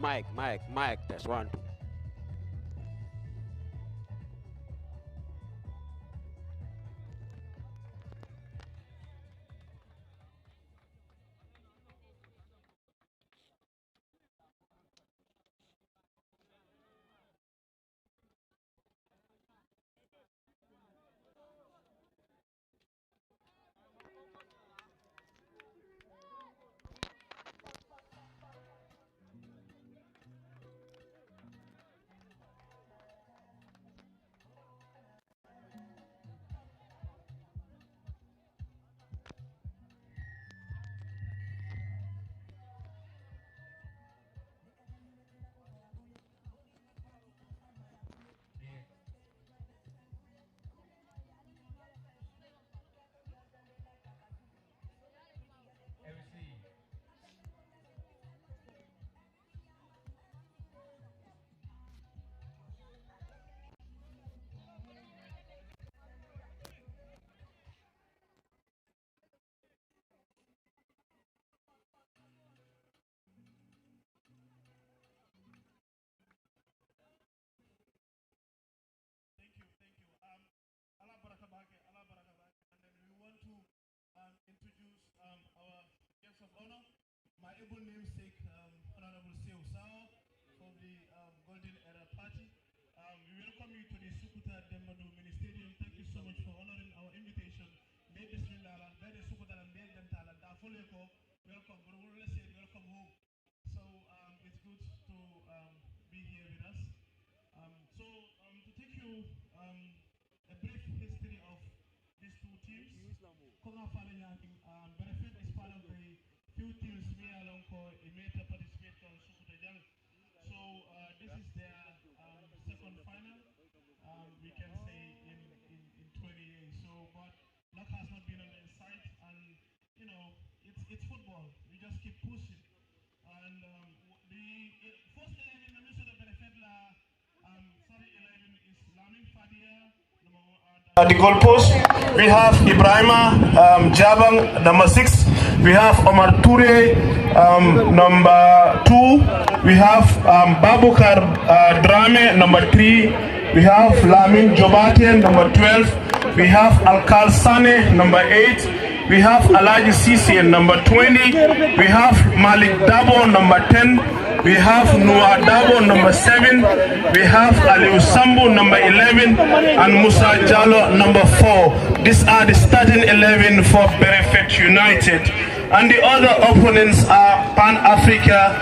Mike, that's one. Introduce our guest of honor, my able namesake, Honorable Sukuta from the Golden Era Party. We welcome you to the Sukuta Dembadu Mini Stadium. Thank you so much for honoring our invitation. Welcome, let's say welcome home. So it's good to be here with us. To take you a brief history of these two teams. Berefet is part of the few teams me along for a meta participate on Sukuta Jang. So this is their second final, we can say in 20 years. So, but luck has not been on their side, and you know it's football. We just keep pushing. And the first 11 in the Minnesota Berefet sorry 11 is Lamin Fadia. At the goalpost, we have Ibrahima Jabang, number 6. We have Omar Toure, number 2. We have Babukar Drame, number 3. We have Lamin Jobatian, number 12. We have Alkal Sane, number 8. We have Alaji Sisi, number 20. We have Malik Dabo, number 10. We have Noah Dabo, number 7. We have Aliou Sambu, number 11. And Musa Jallo, number 4. These are the starting 11 for Berefet United. And the other opponents are Pan Africa,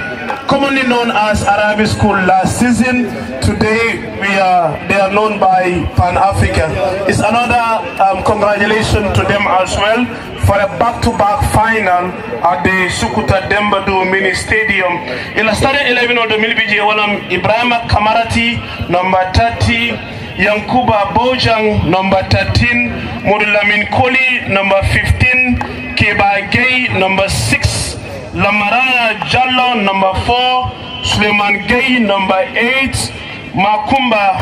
commonly known as Arabic School last season. Today they are known by Pan Africa. It's another congratulations to them as well for a back-to-back final at the Sukuta Dembadu Mini Stadium. In the starting 11 of the Milbiji Walam Ibrahima Kamarati, number 30, Yankuba Bojang, number 13, Murulamin Koli, number 15, Keba Gay, number 6, Lamarana Jallo, number 4, Suleiman Gay, number 8, Makumba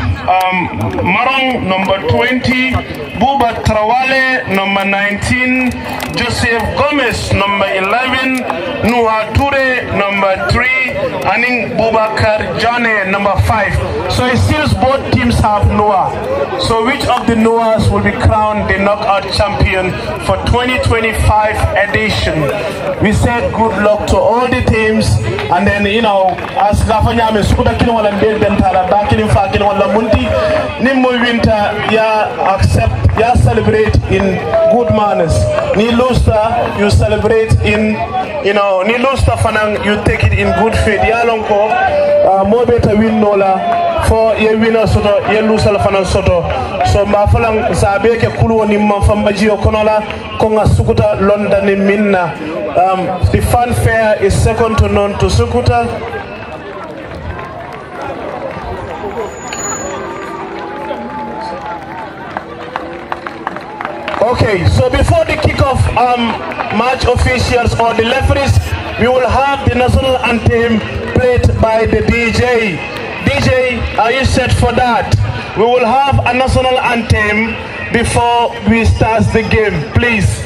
Marong, number 20, Buba Trawale, number 19, Joseph Gomez, number 11, Nuha Ture, number 3, and Bubakar Jane, number 5. So it seems both teams have Noah. So which of the Noahs will be crowned the knockout champion for 2025 edition? We said good luck to all the teams, and then as Gafanya Sukuta Kino and Dentala back in fact wala munti nimmo winter ya accept ya celebrate in good manners. Ni losta you celebrate in ni losta fanang you take it in good faith. Ya lonko mo beta win nola for ye winner soto ye losa fanang soto. So ma falang sabe ke kulu ni ma fambaji okonola konga Sukuta London ni minna. The fanfare is second to none to Sukuta. Okay, so before the kickoff, match officials or the referees, we will have the national anthem played by the DJ. DJ, are you set for that? We will have a national anthem before we start the game. Please,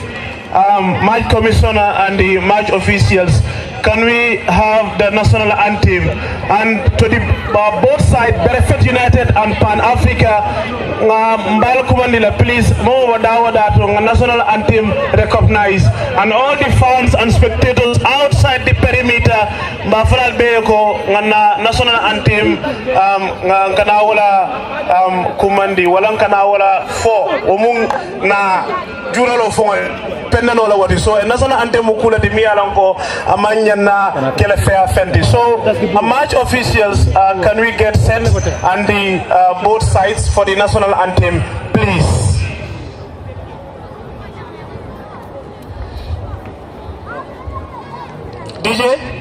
match commissioner and the match officials, can we have the national anthem? And to the both sides, Berefet United and Pan Africa, Mbal Kumandila, please, more that national anthem recognized. And all the fans and spectators outside the perimeter, Mbafral Beko, national anthem, Kanawala Kumandi, Walang Kanawala 4, Omung na Juralo 4. Pendanola wati so national anthem mukula di mialanko amanya na kele fair fendi. So match officials, can we get set on the both sides for the national anthem, please? DJ.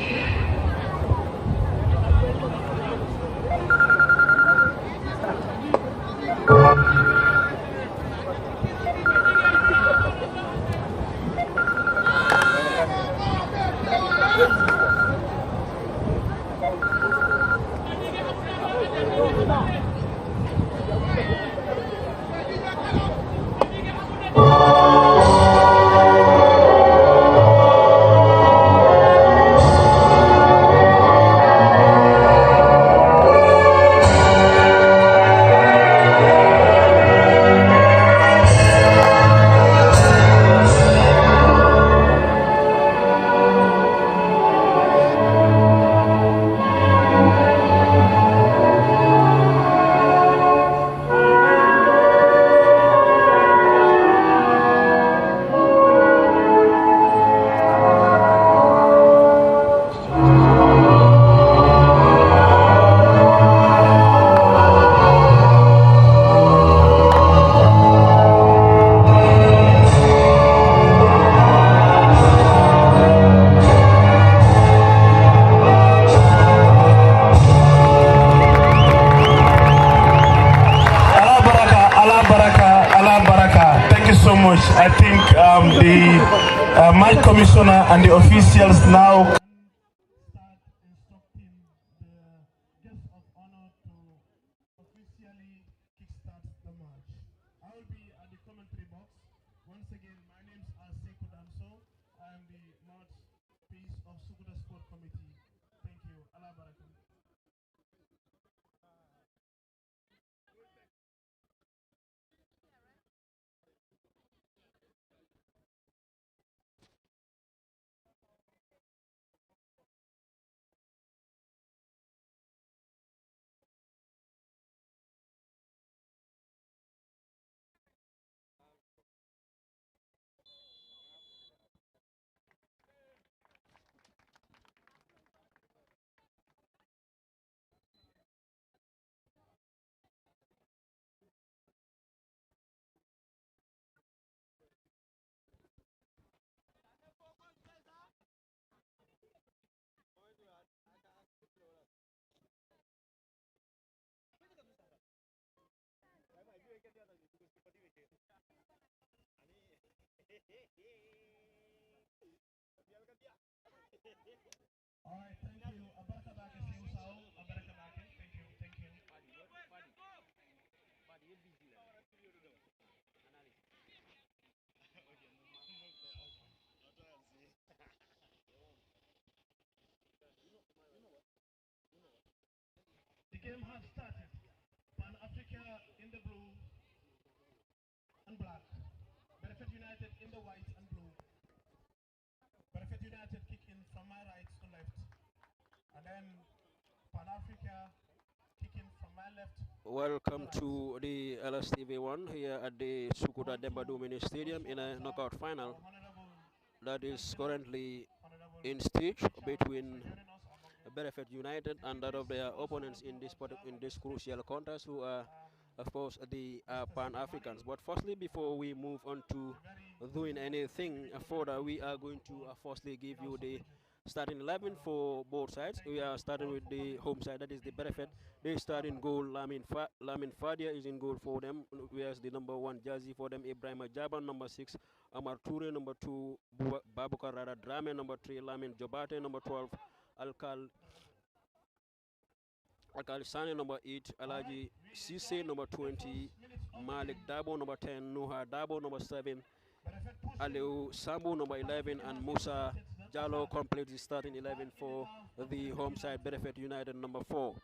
I think the match commissioner and the officials now start instructing the guests of honor to officially kickstart the match. I will be at the commentary box. Once again, my name is Sukuta. I am the mouthpiece of Sukuta Sport Committee. Thank you. Allah Barakah. All right, thank you. Abarakabake Seusao, Abarakabake. Thank you, thank you. The game has started. Pan Africa in the blue and black. Berefet United in the white and blue. Berefet United kicking from my right to left. And then Pan Africa kicking from my left. Welcome to the LSTV1 here at the Sukuta Dembadumini Stadium in a knockout final that is currently in stage between Berefet United and that of their opponents in this crucial contest, who are, of course, the Pan-Africans. But firstly, before we move on to doing anything further, we are going to firstly give you the starting 11 for both sides. We are starting with the home side, that is the Berefet. They start in goal. Lamin Fadia is in goal for them. Wears the number 1 jersey for them. Ibrahim Jaban, number 6. Amar Toure, number 2. Babukar Rara Drame, number 3. Lamin Jobate, number 12. Alkal Sane, number 8. Alaji Sise, number 20. Malik Dabo, number 10. Nuha Dabo, number 7. Aleu Sambu, number 11. And Musa Jallo completes the starting 11 for the home side Berefet United number 4.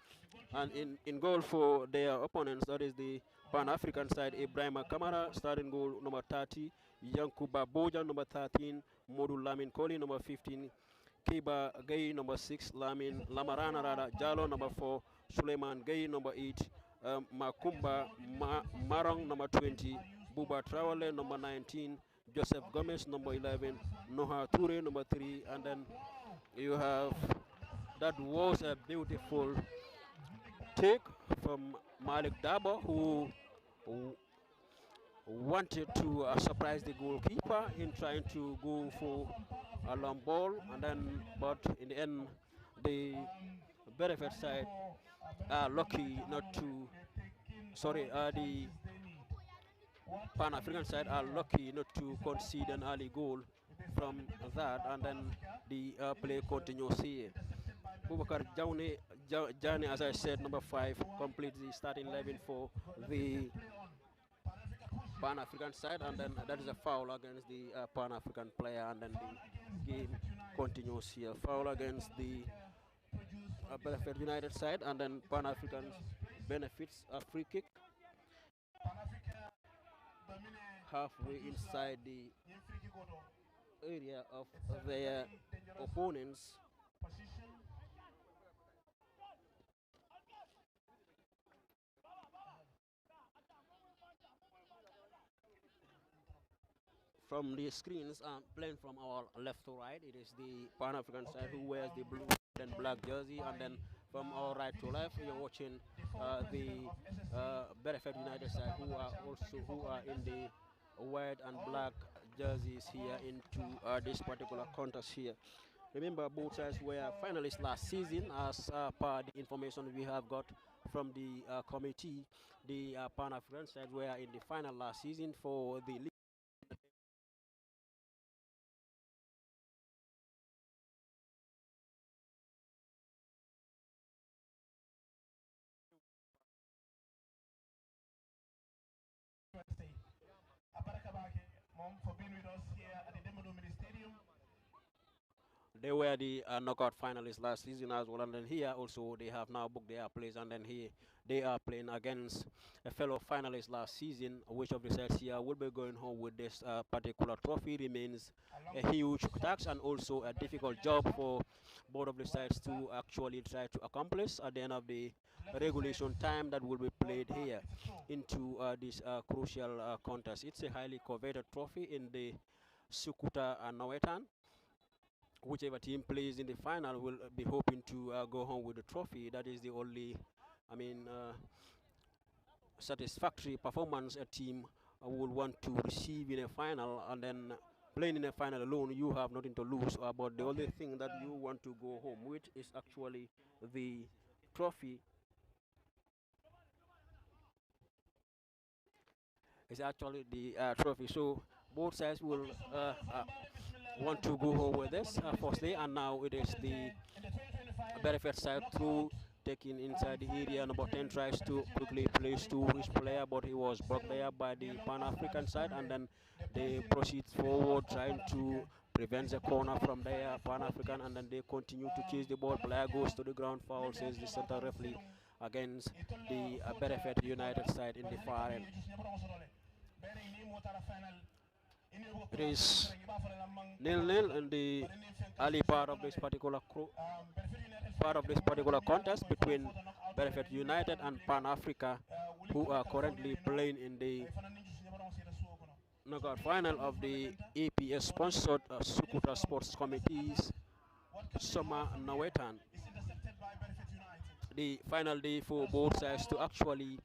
And in goal for their opponents, that is the Pan-African side, Ibrahima Kamara, starting goal number 30, Yankuba Boja number 13, Modu Lamin Koli number 15, Kiba Gay number 6, Lamarana Rada Jallo number 4, Suleiman Gay number 8, Makumba Marong number 20, Buba Traore number 19, Joseph Gomez number 11, Noha Toure number 3, and then you have, that was a beautiful take from Malik Dabo, who wanted to surprise the goalkeeper in trying to go for a long ball, and then but in the end the Berefet side are lucky not to, sorry, the Pan-African side are lucky not to concede an early goal from that, and then the play continues here. Bubakar Jani, as I said, number 5, completes the starting 11 for the Pan-African side, and then that is a foul against the Pan-African player, and then the game continues here. Foul against the Berefet United side, and then Pan-African benefits a free kick halfway inside the area of their opponents. From the screens playing from our left to right, it is the Pan-African side who wears the blue and black jersey, and then from our right to left you're watching the Berefet United side who are in the white and black jerseys here into this particular contest here. Remember, both sides were finalists last season, as per the information we have got from the committee. The Pan-African side were in the final last season for the league. For being with us here at the Demado Mini Stadium. They were the knockout finalists last season as well, and then here also they have now booked their place, and then here they are playing against a fellow finalist last season. Which of the sides here will be going home with this particular trophy remains a huge task and also a difficult job for both of the sides to actually try to accomplish at the end of the regulation time that will be played here into this crucial contest. It's a highly coveted trophy in the Sukuta and Nawetan. Whichever team plays in the final will be hoping to go home with the trophy. That is the only, satisfactory performance a team would want to receive in a final, and then playing in a final alone, you have nothing to lose. But the only thing that you want to go home with is actually the trophy. It's actually the trophy. So both sides will want to go home with this firstly, and now it is the Berefet side through taking inside the area. Number 10 tries to quickly place to his player, but he was blocked there by the Pan-African side, and then they proceed forward trying to prevent the corner from their Pan-African, and then they continue to chase the ball. Player goes to the ground, foul, says the center referee against the Berefet United side in the far end. It is 0-0 in the early part of this particular contest between Berefet United and Pan Africa, who are currently playing in the knockout final of the APS sponsored Sukuta Sports Committee's Summer Nawetan. The final day for both sides to actually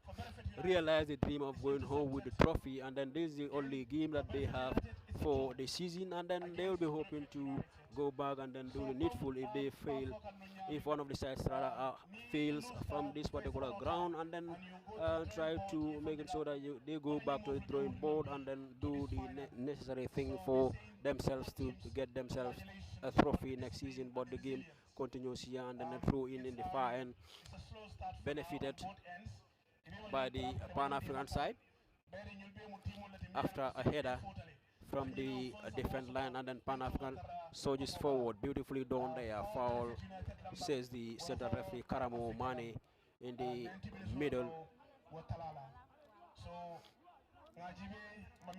realize the dream of going home with the trophy, and then this is the only game that they have for the season, and then they will be hoping to go back and then do the needful if they fail, if one of the sides rather fails from this particular ground, and then try to make it so that they go back to the drawing board and then do the necessary thing for themselves to get themselves a trophy next season. But the game continues here, and then a throw in the far end, benefited by the Pan-African side after a header from the defense line, and then Pan African surges forward, beautifully done there. Foul, says the center referee Karamo Mane in the middle,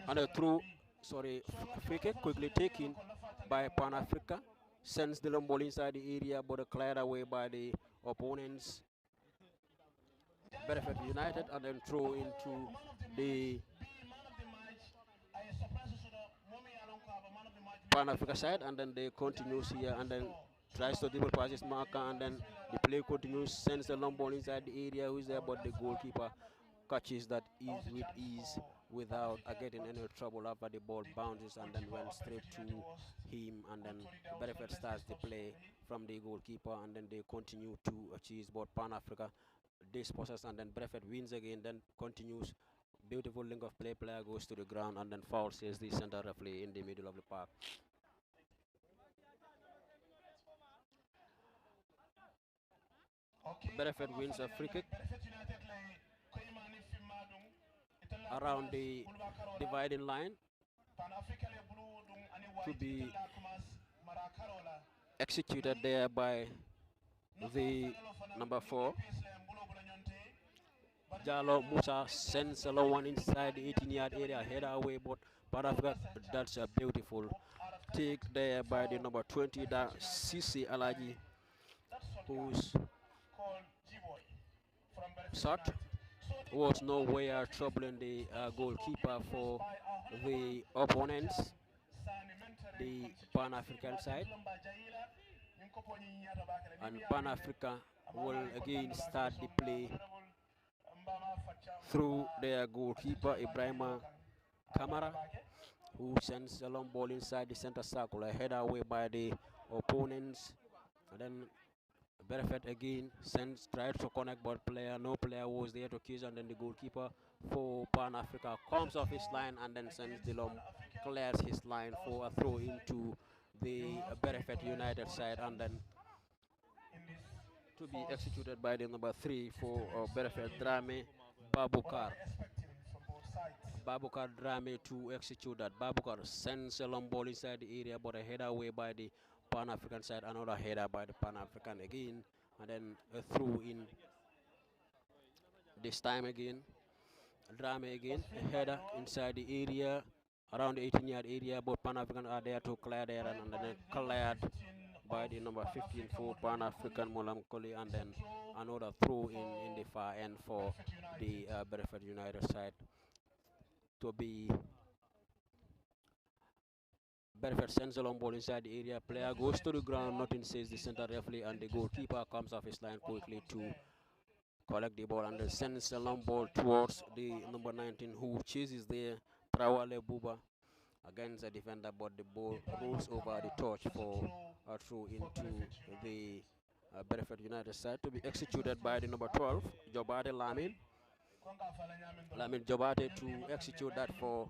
and a through, sorry, free kick quickly taken by Pan Africa, sends the long ball inside the area, but cleared away by the opponents. Berefet United, and then throw into the Pan Africa side, and then they continues here, and then tries to dribble past his marker, and then the play continues, sends the long ball inside the area, who's there, but the goalkeeper catches that with ease without getting any trouble after the ball bounces and then went straight to him, and then Berefet starts the play from the goalkeeper, and then they continue to achieve, but Pan Africa dispossess, and then Berefet wins again, then continues. Beautiful link of play, player goes to the ground, and then foul, says the center referee in the middle of the park. Berefet wins a free kick around the dividing line to be executed there by the number 4. Jalo Musa sends a long one inside the 18-yard area, header away, but Pan that's a beautiful take there by the number 20, that Sisi Alaji, whose shot was nowhere troubling the goalkeeper for the opponents, the Pan African side. And Pan Africa will again start the play through their goalkeeper Ibrahima Kamara, who sends a long ball inside the center circle, a header away by the opponents. And then Berefet again tries to connect, but no player was there to kiss, and then the goalkeeper for Pan Africa comes off his line and then sends the long, clears his line for a throw into the Berefet United side, and then to be executed by the number 3 for Berefet, Drame Babukar. Babukar Drame to execute that. Babukar sends a long ball inside the area, but a header away by the Pan African side, another header by the Pan African again, and then a throw in. This time again, Drame again, a header inside the area, around the 18-yard area, but Pan African are there to clear there, and then cleared by the number 15 for Pan African Molamkoli, and then another throw in the far end for the Berefet United side to be. Berefet sends a long ball inside the area, player goes to the ground, nothing, says the center referee, and the goalkeeper comes off his line quickly to collect the ball, and then sends a long ball towards the number 19, who chases there, Trawale Buba, against the defender, but the ball rolls over the touch for a throw into the Berefet United side to be executed by the number 12, Jobate Lamin. Lamin Jobate to execute that for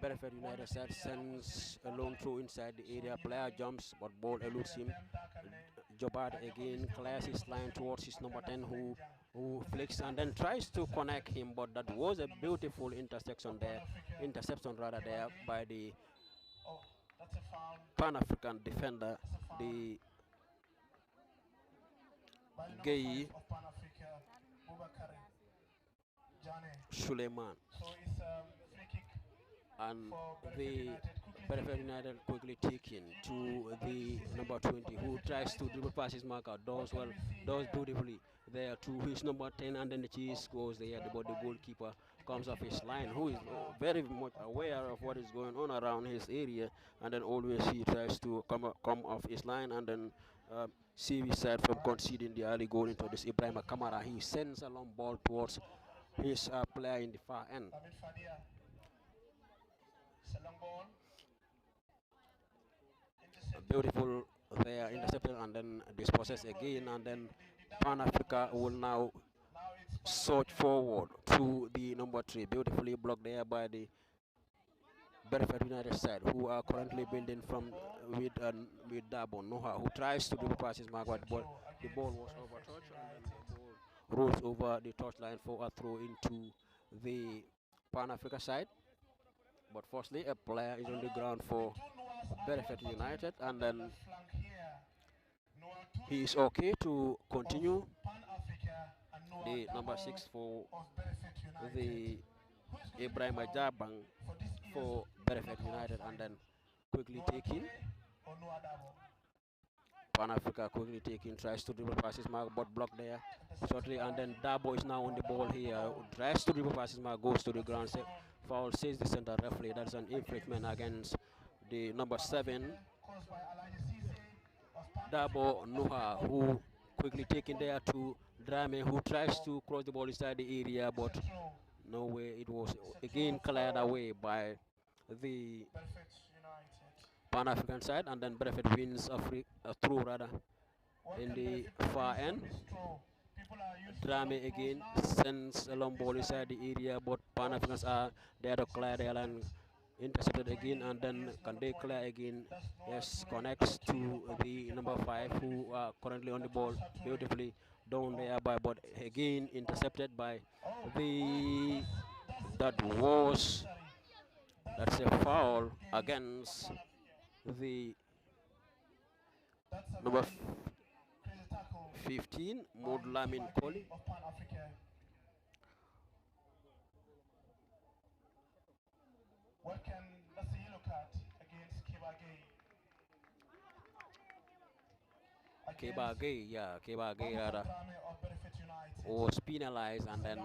Berefet United side, sends a long throw inside the area, player jumps, but ball eludes him. Jobate again clears his line towards his number 10, who flicks and then tries to connect him, but that was a beautiful interception there by the Pan-African defender, the Gay Suleiman. And the Berefet United quickly taken to the number 20, who tries to dribble past his marker, does beautifully there to his number 10, and then the cheese goes there, but the goalkeeper comes off his line, who is very much aware of what is going on around his area, and then always he tries to come off his line, and then save his side from conceding the early goal into this Ibrahima Kamara. He sends a long ball towards his player in the far end. Beautiful there, intercepted, and then dispossessed again, and then Pan Africa will now surge forward to the number 3, beautifully blocked there by the Berefet United side, who are currently building from with Dabo Noha, who tries to dribble past his mark, but the ball was over touch, and then the ball rolls over the touchline for a throw into the Pan Africa side. But firstly, a player is on the ground for Berefet United, and then he is okay to continue. The number 6 for the Ibrahim Jabang for Berefet United, and then quickly taking Pan Africa, quickly taking, tries to dribble passes mark, but blocked there shortly, and then Dabo is now on the ball here, tries to dribble passes mark, goes to the ground, foul, says the center referee. That's an infringement against the number 7 Dabo Nuha, who quickly taken there to Drame, who tries to cross the ball inside the area, but no way. It was again cleared away by the Pan African side, and then Berefet wins through rather in the far end. Drame again sends a long ball inside the area, but Pan Africans are there to clear the line. Intercepted again, and then can they clear again? Yes, connects to the number 5 who are currently on the ball, beautifully down there by, but again intercepted by the that's a foul against the number 15 Modlamin Koli. That's a yellow card against Kebagay, yeah, Kebagay rather was penalized, and then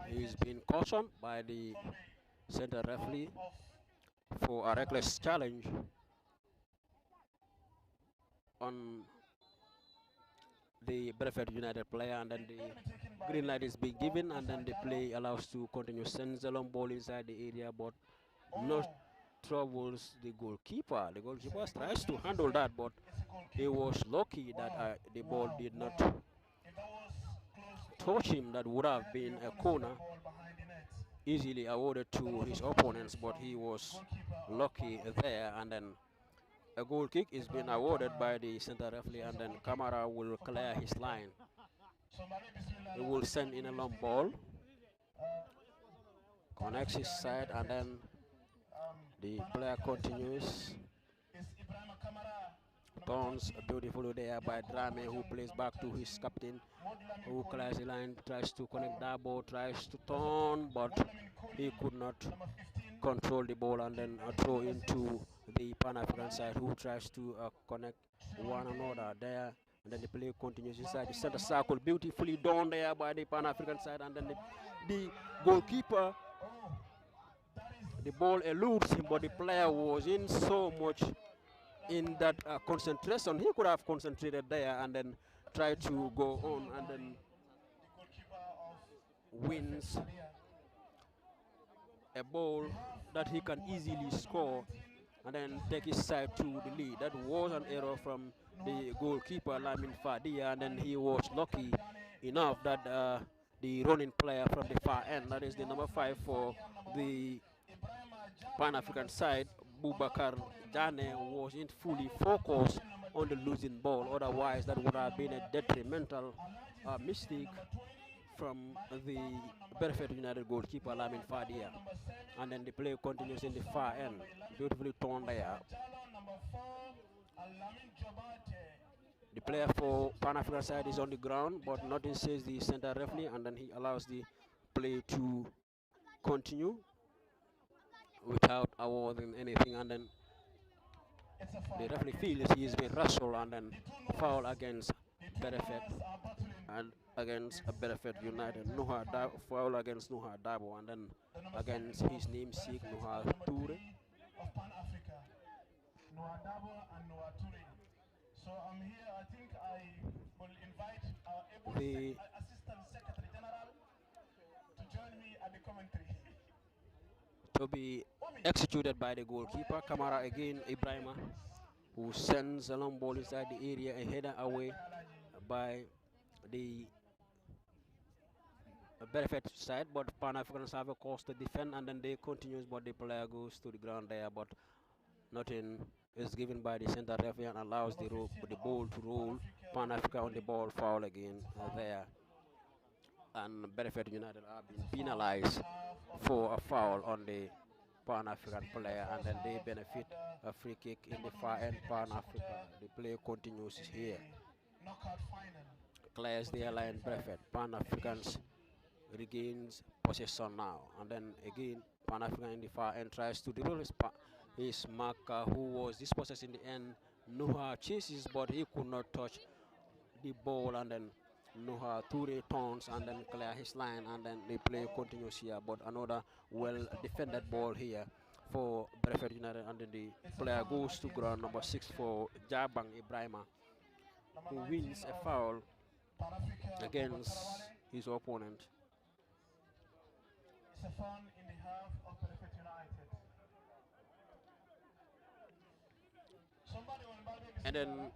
he's been cautioned by the center referee for a reckless challenge on the Berefet United player, and then the green light is being given, and then the play allows to continue. Sends a long ball inside the area, but not troubles the goalkeeper. The goalkeeper tries to handle that, but he was lucky that the ball did not touch him. That would have been a corner easily awarded to his opponents, but he was lucky there, and then a goal kick is being awarded by the center referee, and then Kamara will clear his line. He will send in a long ball, connects his side, and then the player continues. Turns beautifully there by Drame, who plays back to his captain, who clears the line, tries to connect that ball, tries to turn, but he could not control the ball, and then throw into the Pan-African side, who tries to connect one another there, and then the play continues inside the center circle, beautifully done there by the Pan-African side, and then the goalkeeper, the ball eludes him, but the player was in so much in that concentration. He could have concentrated there and then try to go on, and then wins a ball that he can easily score and then take his side to the lead. That was an error from the goalkeeper, Lamin Fadia, and then he was lucky enough that the running player from the far end, that is the number 5 for the Pan-African side, Boubacar Jane, wasn't fully focused on the losing ball. Otherwise, that would have been a detrimental mistake from the Berefet United goalkeeper, Lamin Fadia. And then the play continues in the far end. Beautifully torn there. The player for Pan-African side is on the ground, but nothing says the center referee, and then he allows the play to continue without awarding anything, and then the referee feels he is being wrestled, and then foul against Berefet and against Berefet United. Foul against Nuha Dabo, and then against his namesake Nuha Toure. So I'm here. I think I will invite our Assistant Secretary General to join me at the commentary. To be executed by the goalkeeper, Kamara again, Ibrahima, who sends a long ball inside the area, a header away by the Berefet side, but Pan-Africans have a course to defend, and then they continues, but the player goes to the ground there, but nothing is given by the center referee and allows the ball to roll. Pan-Africa on the ball, foul again there and Berefet United have been penalized for a foul on the Pan-African player, and then they benefit a free kick in the far end Pan-Africa. The play continues here. knockout final Clears the line Berefet. Pan-Africans regains possession now, and then again Pan-African in the far end tries to dribble his marker, who was dispossessed in the end. Nuha chases, but he could not touch the ball, and then Nuha Toure turns and then clear his line, and then the play continues here. But another well defended ball here for Berefet United, and then the player goes to ground, number 6 for Jabang Ibrahima, who wins a foul against his opponent. It's a fun in the half of Berefet United. And then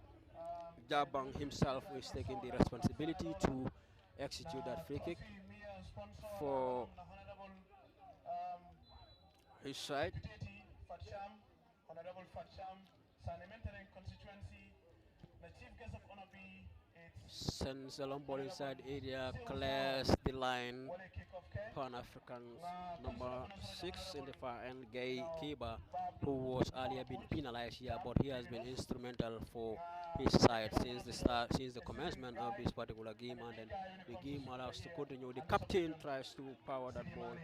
Jabang himself is taking the responsibility to execute that free kick for his side. Honorable Fatsham, Sanementering constituency, the chief guest of honor be sends a long ball inside area, clears the line. Pan-Africans number 6 in the far end, Gay Kiba, who was earlier been penalized here, but he has been instrumental for his side since the commencement of this particular game, and then the game allows to continue. The captain tries to power that ball,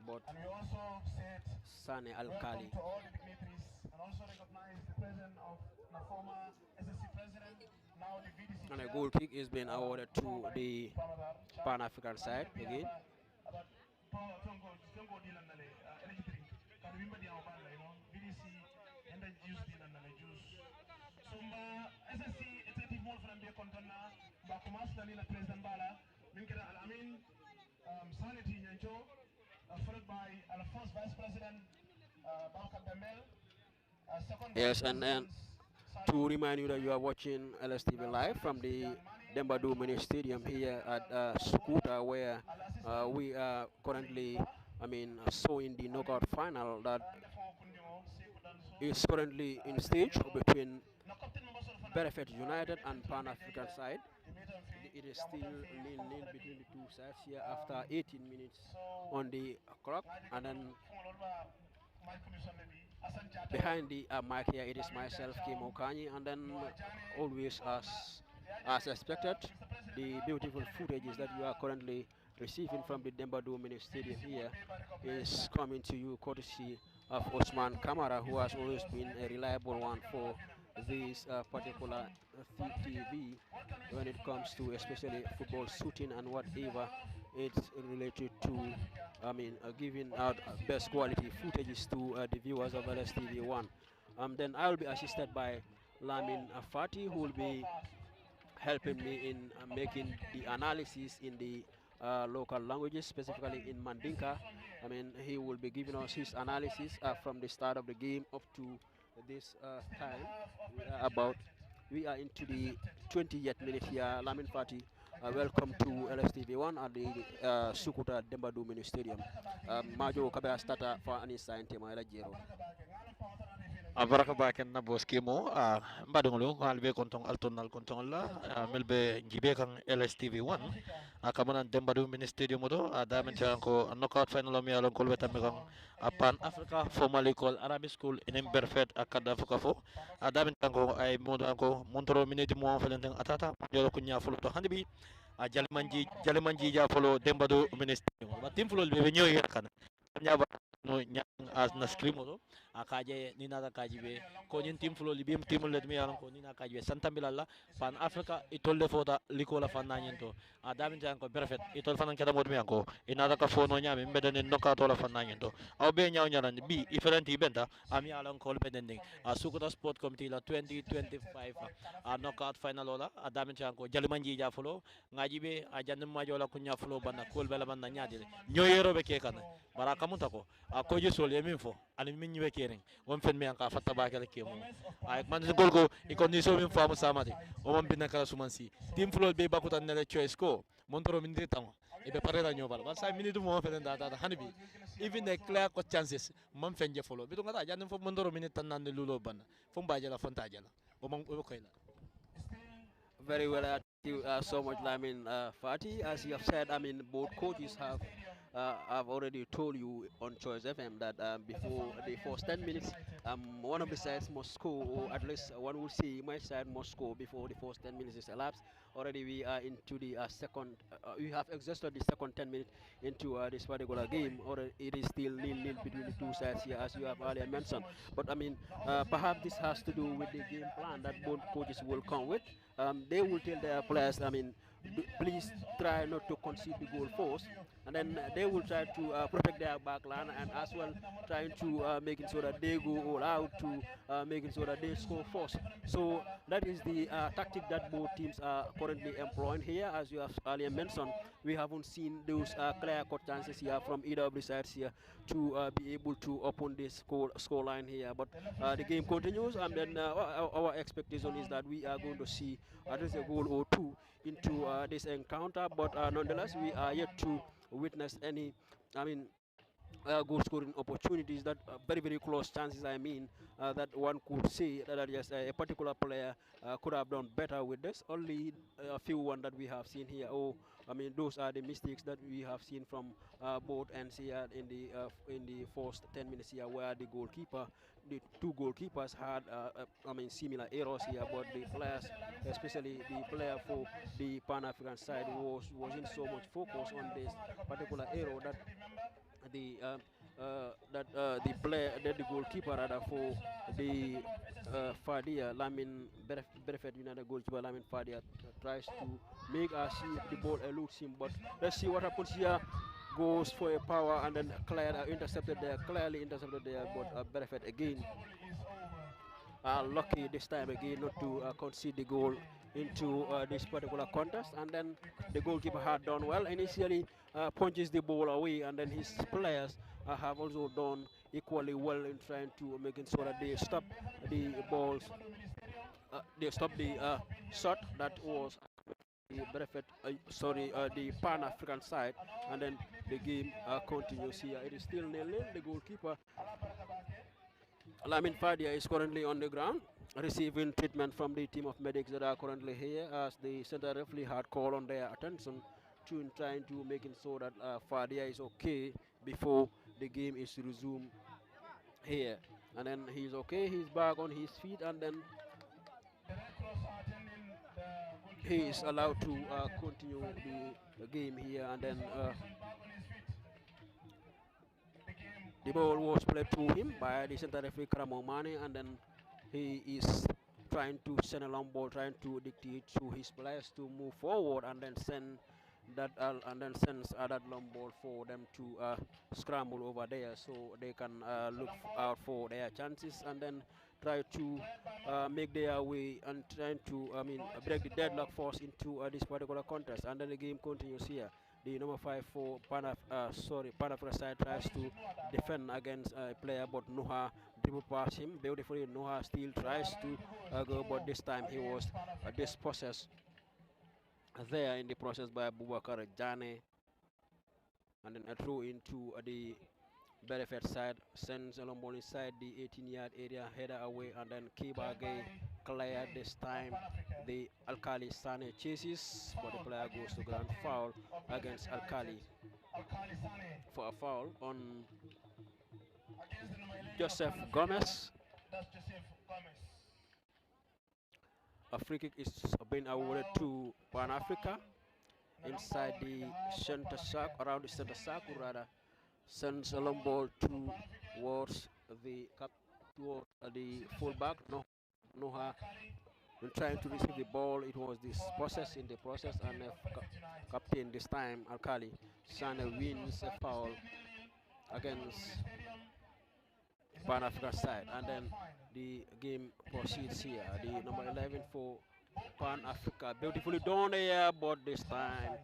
but and we also said Sane Al-Khali. welcome to all the dignitaries and also recognize the presence of the former SSC president, now the VDC And a chair, goal kick is being awarded to the Pan-African side again. Followed by our first vice president, Balka Bemel, second Yes, vice and president, to remind you that you are watching LSTV live from the Dembadu Mini Stadium here at Sukuta, where we are currently, showing the knockout final that is currently in stage between Berefet United and Pan-African side. It is still nil-nil between the two sides here after 18 minutes on the clock, and then behind the mic here it is myself, Kim Okanyi, and then always as expected, the beautiful footages that you are currently receiving from the Dembadu Mini Stadium here is coming to you courtesy of Osman Kamara, who has always been a reliable one for this particular TV when it comes to especially football shooting and whatever it's related to. Giving out best quality footages to the viewers of LSTV1. Then I will be assisted by Lamin Afati, who will be helping me in making the analysis in the local languages, specifically in Mandinka. He will be giving us his analysis from the start of the game up to this time. We are into the 20th minute here. Lamin Fati, welcome to LSTV1 at the Sukuta Dembadu Mini Stadium. Majo Kabea starter for Anissa and Tema Jero. Baraka baken na boss kimo mbadunglu halbe kontong altonal kontong la melbe gibe kang LSTV1 kamanan dembadu mini stadium do damen ko knockout final mi alon kolbeta me kang Pan Africa formerly called Arabic School in Berefet akada fukafo damen ko ay modo ko montoro minute mo felenteng atata jolo kunya fulu to handibi jalimanji ja folo dembadu mini stadium ba tim fulu be nyoy kan nyaba no nyang as na scream do akaje ni nada kajibe ko nyin tim fulo libim tim let mi yaron ko ni na kajibe santa bilalla Pan Africa itolle fota likola fananyen to adamin tan ko Berefet itol fanan kada mod mi anko inada ka fono nyame mbeden noka to la fananyen to aw be nyaaw nyaran bi ifrenti benta ami alon ko bedending Sukuta sport committee la 2025 knockout final ola adamin tan ko jalimanji ja fulo ngajibe ajanna majola kunya fulo banna kol bela banna nyaade nyoyero be ke kan baraka mutako ko jisol yemin fo ani min ñiwe kering won fen mi anka fatta bakale ke mo ay man gol ko e ko ni so min famu samati o mon binna kala sumansi tim flol be bakuta nele choice ko mon toro min ditam e be parela ñobal ba sa minute mo fen da hanbi even the clear ko chances mon fen je folo bi to ngata janne fo mon toro minute tan nan lulo ban fo mbaje la fonta jala o mon ko la Very well. you so much, Fatih. As you have said, both coaches have already told you on Choice FM that before the first 10 minutes, one of the sides must score, or at least one will see my side must score before the first 10 minutes is elapsed. Already we are into the second, we have exhausted the second 10 minutes into this particular game. Or it is still nil-nil between the two sides here, as you have earlier mentioned. But perhaps this has to do with the game plan that both coaches will come with. They will tell their players, please try not to concede the goal first, and then they will try to protect their back line and as well trying to making sure that they go all out to making sure that they score first. So that is the tactic that both teams are currently employing here. As you have earlier mentioned, we haven't seen those clear-cut chances here from either of the sides here to be able to open this score line here. But the game continues, and then our expectation is that we are going to see at least a goal or two into this encounter. But nonetheless, we are yet to witness any, I mean, goal scoring opportunities, that very very close chances, that one could say that yes, a particular player could have done better with this. Only a few one that we have seen here. Those are the mistakes that we have seen from both ends here in the first 10 minutes here, where the two goalkeepers had similar errors here, but the players, especially the player for the Pan African side, wasn't so much focused on this particular error that the player, that the goalkeeper rather for the Fadia Berefet United goalkeeper Lamin Fadia tries to make us see the ball eludes him. But let's see what happens here. Goes for a power and then clearly intercepted there, but Berefet again lucky this time again not to concede the goal into this particular contest. And then the goalkeeper had done well initially, punches the ball away, and then his players have also done equally well in trying to making sure that they stop the balls, they stop the shot that was the the Pan African side, and then the game continues here. It is still nil-nil. The goalkeeper Lamin Fadia is currently on the ground receiving treatment from the team of medics that are currently here, as the center referee had called on their attention to in trying to making sure that Fadia is okay before the game is resumed here. And then he's okay, he's back on his feet, and then he is allowed to continue the game here. And then the ball was played to him by the center referee Karamomani, and then he is trying to send a long ball, trying to dictate to his players to move forward, and then sends that long ball for them to scramble over there, so they can look out for their chances, and then try to make their way and trying to break the deadlock force into this particular contest. And then the game continues here. The number 5 for Panafra side tries to defend against a player, but Nuha dribble past him beautifully. Nuha still tries to go, but this time he was dispossessed there in the process by Bubakar Jane. And then a throw into the Berefet side, sends a long ball inside the 18-yard area, header away, and then Kibage cleared this time. The Alkali Sane chases, but the player goes to ground. Foul against Alkali for a foul on Joseph Gomez. A free kick is being awarded to Pan Africa inside the center circle, around the center circle rather. Sends a long ball towards the fullback. Noha when trying to receive the ball, it was this process in the process, and captain this time Alkali Sane wins a foul against Pan Africa side, and then the game proceeds here. The number 11 for Pan Africa, beautifully done here, but this time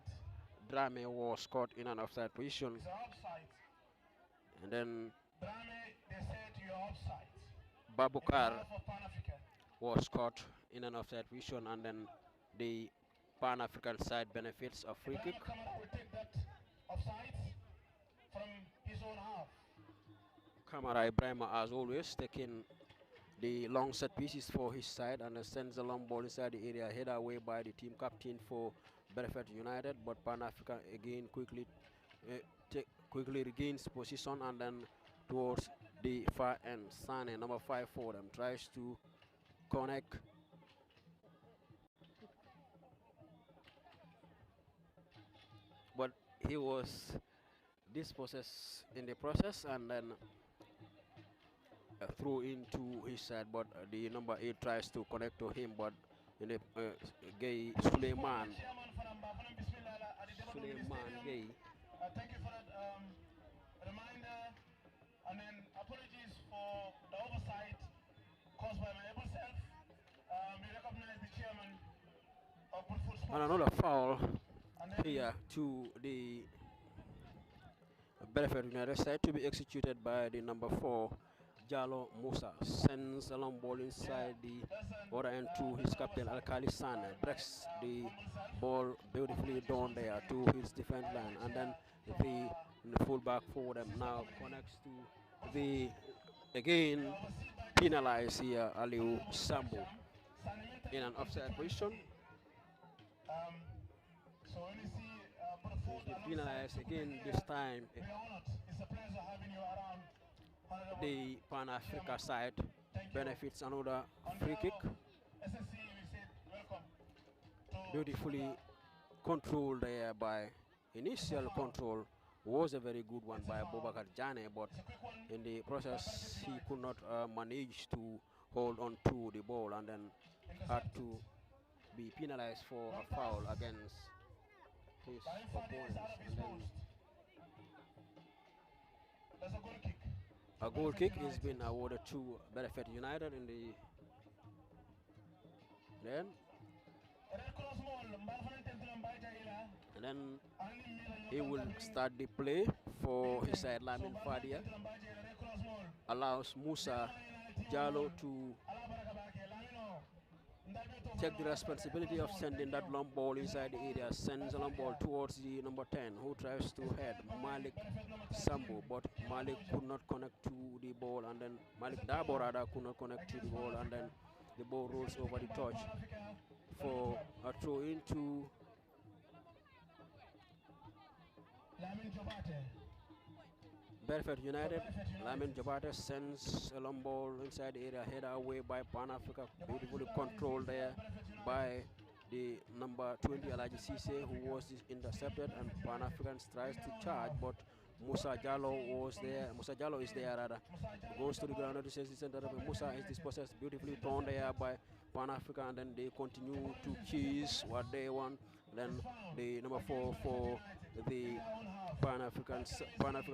Drame was caught in an offside position. And then Babukar was caught in an offside position, and then the Pan African side benefits a free kick. Kamara Ibrahima, as always, taking The long set pieces for his side and then sends a long ball inside the area, head away by the team captain for Berefet United, but Pan Africa again quickly regains position and then towards the far end. Sane, number 5 for them, tries to connect, but he was dispossessed in the process and then throw into his side, but the number 8 tries to connect to him, but in the Gay Suleiman Gay. Thank you for that reminder, and then apologies for the oversight caused by my able self. We recognize the chairman of Football Sports. And another foul here to the Berefet United side to be executed by the number 4 Jalo Musa. Sends a long ball inside the other end to his captain Alkali Sane. Breaks the ball beautifully down there to his defense line, and then the fullback for them now connects to the again penalized here Aliu Sambo in an offside position. So when you see He's been penalized again this time. we are honored. It's a pleasure having you around. Honorable The Pan Africa side Thank you. benefits another On free behalf kick, of SSC, we said welcome to beautifully Sukuta. controlled there by initial control was a very good one by Bobakar Jane, but It's a quick one. in the process he could not manage to hold on to the ball and then had to be penalized for a foul against his opponents. And then That's a goal kick. a goal kick is been awarded to Berefet United in the then Red Cross Mall, Mbafana Tentulam Bajaila, and then Anli Mila he will start the play for his side. Lamin Fadia Tentulam Bajaila, Red Cross Mall. allows Musa Jalo to take the responsibility of sending that long ball inside the area, sends a long ball towards the number 10 who tries to head Malik Sambo, but Malik could not connect to the ball, and then Malik Dabo rather could not connect to the ball, and then the ball rolls over the touch for a throw into Lamin Jobate. Berefet United. Lamin Jabata sends a long ball inside the area, head away by Pan Africa, beautifully controlled there by the number 20 Alaji Cisse, who was intercepted, and Pan African tries to charge, but Musa Jallo was there. Musa Jallo is there rather. Goes to the ground, this is the center of Musa is dispossessed, beautifully torn there by Pan Africa, and then they continue to chase what they want. Then the number 4 for the Pan African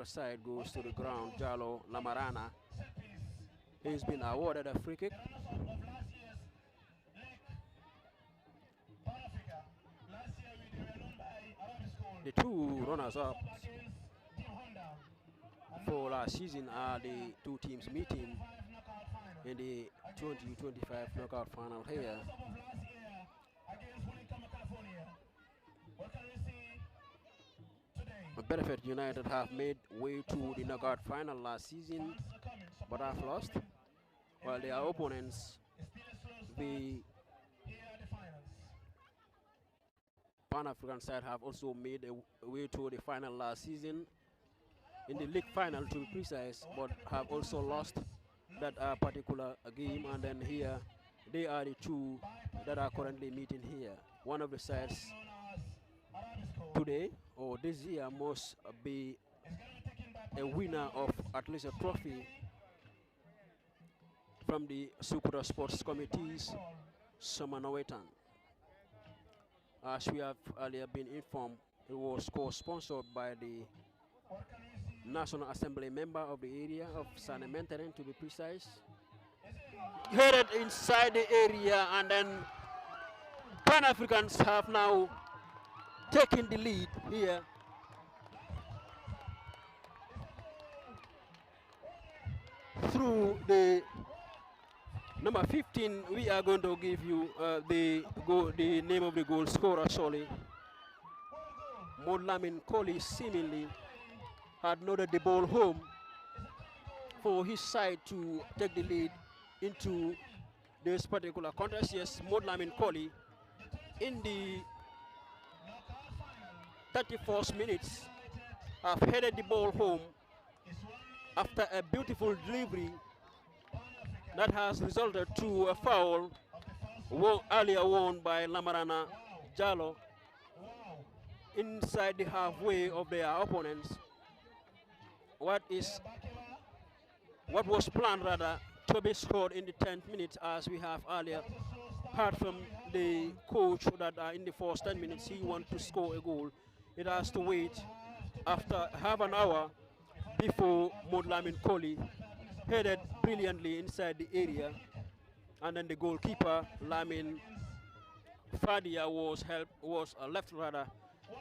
side goes to the ground. Jallo Lamarana. He's been awarded a free kick. The two runners-up for last season are the two teams meeting in the 2025 knockout final here. Berefet United have made way to the knockout final last season, but have lost, while their opponents, the Pan-African side, have also made a way to the final last season, in the league final to be precise, but have also lost that particular game. And then here, they are the two that are currently meeting here. One of the sides today or this year must be a winner of at least a trophy from the Sukuta Sports Committee's Samanawetan. As we have earlier been informed, it was co-sponsored by the National Assembly member of the area of Sanementeren, to be precise. Headed inside the area, and then Pan-Africans have now taken the lead here. Through the number 15, we are going to give you the name of the goal scorer. Solely, Modlamin Kohli seemingly had nodded the ball home for his side to take the lead into this particular contest. Yes, Modlamin Koli in the 31st minutes have headed the ball home after a beautiful delivery that has resulted to a foul earlier won by Lamarana Jallo inside the halfway of their opponents. What was planned rather to be scored in the 10th minute, as we have earlier heard from the coach that in the first 10 minutes he wants to score a goal. It has to wait after half an hour before Modlamin Koli headed brilliantly inside the area, and then the goalkeeper Lamin Fadia was left rather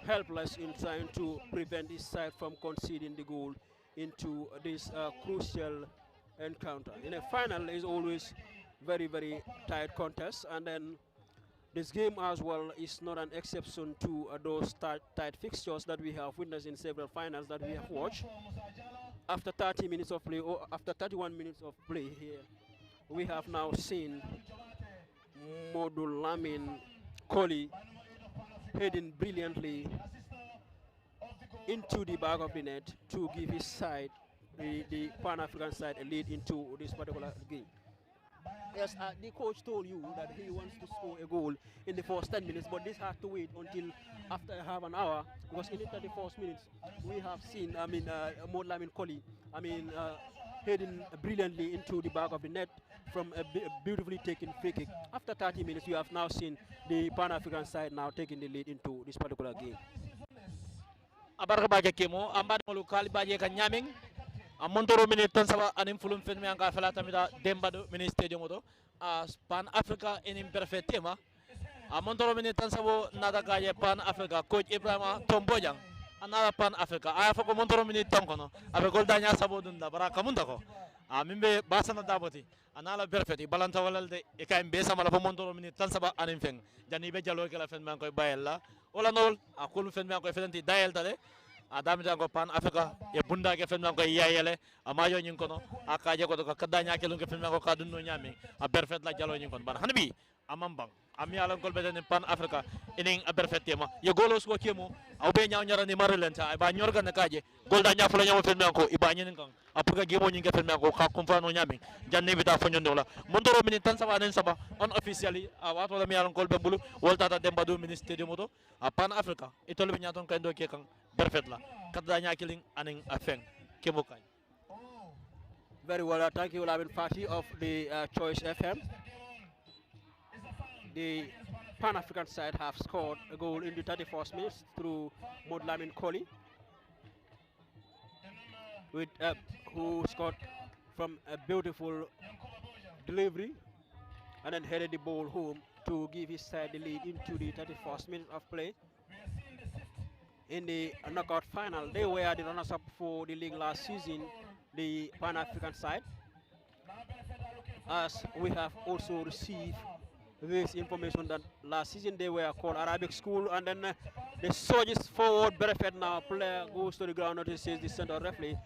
helpless in trying to prevent his side from conceding the goal into this crucial encounter. In a final is always very, very tight contest, and then this game as well is not an exception to those tight fixtures that we have witnessed in several finals that we have watched. After 30 minutes of play, or after 31 minutes of play here, we have now seen Modulamin Koli heading brilliantly into the back of the net to give his side, the Pan-African side, a lead into this particular game. Yes, the coach told you that he wants to score a goal in the first 10 minutes, but this had to wait until after half an hour, because in the 31st minutes we have seen, Modlamin Koli, heading brilliantly into the back of the net from a beautifully taken free kick. After 30 minutes, you have now seen the Pan-African side now taking the lead into this particular game. Abarka baje kemo ambad molu kali baje kan nyaming amontoro minute tan saba anim fulum fen mi anga fala tamida dembado mini stadium oto Pan Africa enim perfetema amontoro minute tan sabo nada gaje Pan Africa coach Ibrahima Tombojang anara Pan Africa aya fako montoro minute tan kono abe gol danya sabo dunda baraka munda ko mimbe basana daboti anala Berefet balanta walalde e kay be sama la montoro minute tan saba anim fen jani be jalo kala fen man koy bayella wala nol akulu fen man koy fenanti dayel tale adami dango Pan Africa e bunda ke fen man koy yayele amayo nyin kono akaje ko ko kadanya ke lunga fen man ko kadunno nyami a Berefet la jalo nyin kono ban hanbi amambang ami ala gol beden Pan Africa inin a Berefet tema ye golos ko kemo aw be nyaaw nyara ni marelenta ba nyorga na kaje gol da nyafula nyamo fen man ko iba nyin kan apuga gemo nyin ke fen man ko ka kumfano nyami janne bita fonyo ndola mondoro min tan saba nen saba on officially wato la mi ala gol be bulu wolta ta demba do ministre moto a Pan Africa itolo be nyaton kay do ke kan Berefet la kadanya killing aning afeng kemo kay. Very well, thank you, Lamin Fati of the Choice FM. The Pan-African side have scored a goal in the 31st minutes through Modlamin Koli, who scored from a beautiful delivery and then headed the ball home to give his side the lead into the 31st minute of play. In the knockout final, they were the runners-up for the league last season, the Pan-African side. As we have also received this information that last season they were called Arabic School, and then the surges forward Berefet now player goes to the ground, notices the center referee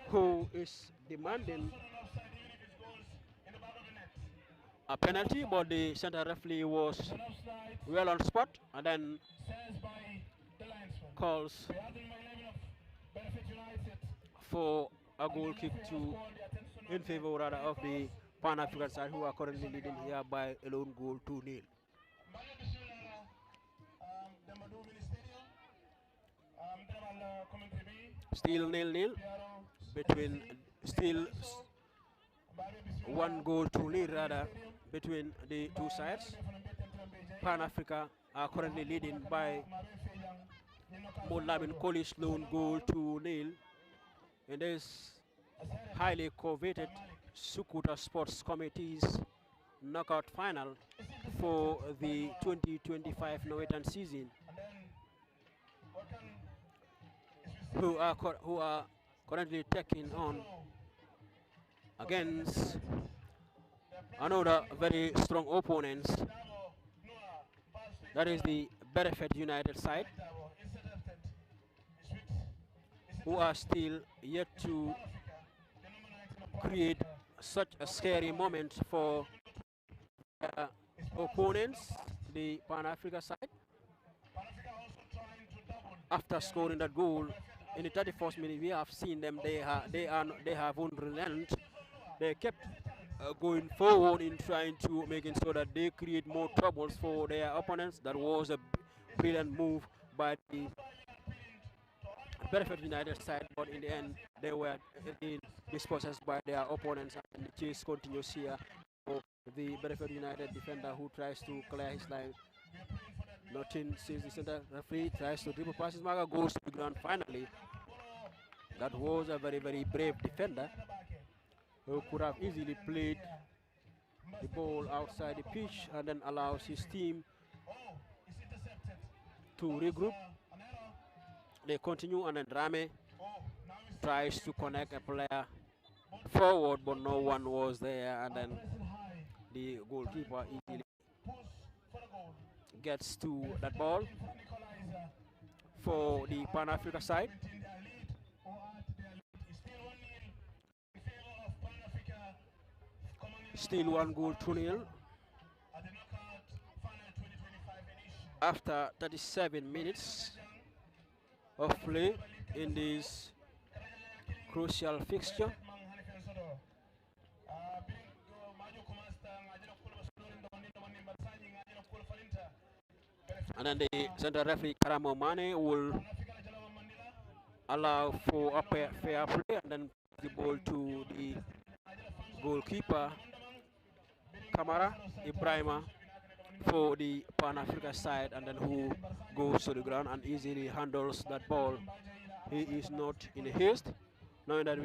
who is demanding a penalty, but the center referee was well on spot and then calls for a goal kick in favor rather of the Pan-African side, who are currently leading here by a lone goal 2-0. Still 0-0 between, still 1 goal to lead rather between the two sides. Pan-Africa are currently leading by Modlamin Koli's lone goal 2-0 in this highly coveted Sukuta Sports Committee's knockout final for the 2025 Norwegian season, who are currently taking on against another very strong opponent, that is the Berefet United side, who are still yet to create such a scary moment for opponents, the Pan Africa side. After scoring that goal in the 31st minute, we have seen them. They have won relent. They kept going forward in trying to making sure that they create more troubles for their opponents. That was a brilliant move by the Berefet United side, but in the end, they were dispossessed by their opponents, and the chase continues here for the Berefet United defender who tries to clear his line. Nothing says the center referee, tries to dribble passes, Maga goes to the ground finally. That was a very, very brave defender who could have easily played the ball outside the pitch and then allows his team to regroup. They continue, and then Rame tries to connect a player forward, but no one was there, and then the goalkeeper easily gets to that ball for the Pan Africa side. Still 1 goal, 2-0. After 37 minutes of play in this crucial fixture. And then the center referee Karamo Mane will allow for a fair play and then the ball to the goalkeeper Kamara Ibrahima for the Pan Africa side, and then who goes to the ground and easily handles that ball. He is not in haste, knowing that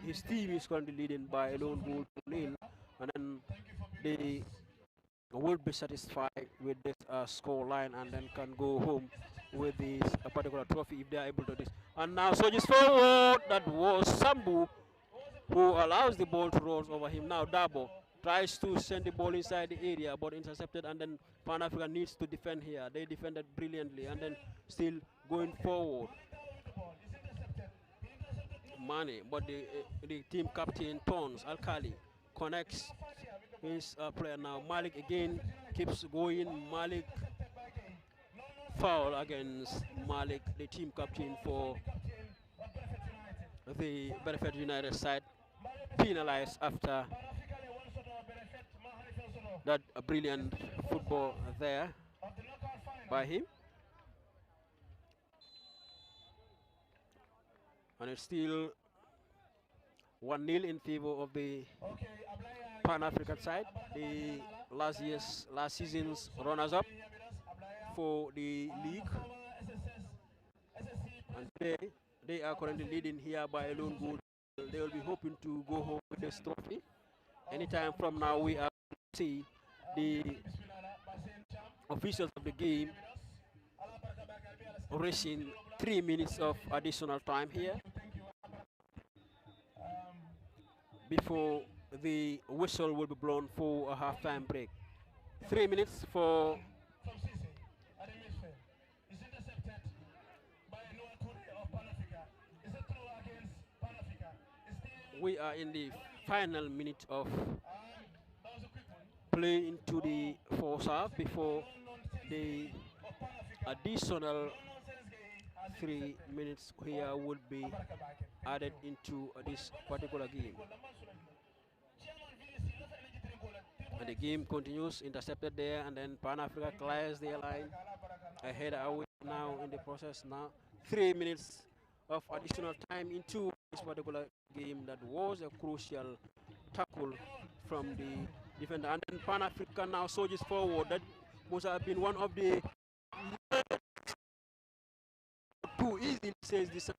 his team is currently leading by a lone goal to nil, and then they will be satisfied with this score line and then can go home with this particular trophy if they are able to do this. And now so just forward, that was Sambu who allows the ball to roll over him. Now Dabo tries to send the ball inside the area, but intercepted, and then Pan Africa needs to defend here. They defended brilliantly, and then still going forward. Mane, but the team captain Tons Alkali connects his player now. Malik again keeps going. Malik foul against Malik, the team captain for the Berefet United side, penalized after that brilliant football there by him. And it's still 1-0 in favor of the Pan African side, the last season's runners-up for the league. And they are currently leading here by a lone goal. They will be hoping to go home with this trophy. Anytime from now, we are to see the officials of the game racing 3 minutes of additional time here before the whistle will be blown for a half-time break. 3 minutes for we are in the final minute of play into the fourth half before the additional 3 minutes here would be added into this particular game. And the game continues, intercepted there, and then Pan Africa clears their line ahead away now in the process. Now 3 minutes of additional time into this particular game. That was a crucial tackle from the defender, and then Pan Africa now surges forward. That must have been one of the too easy, says the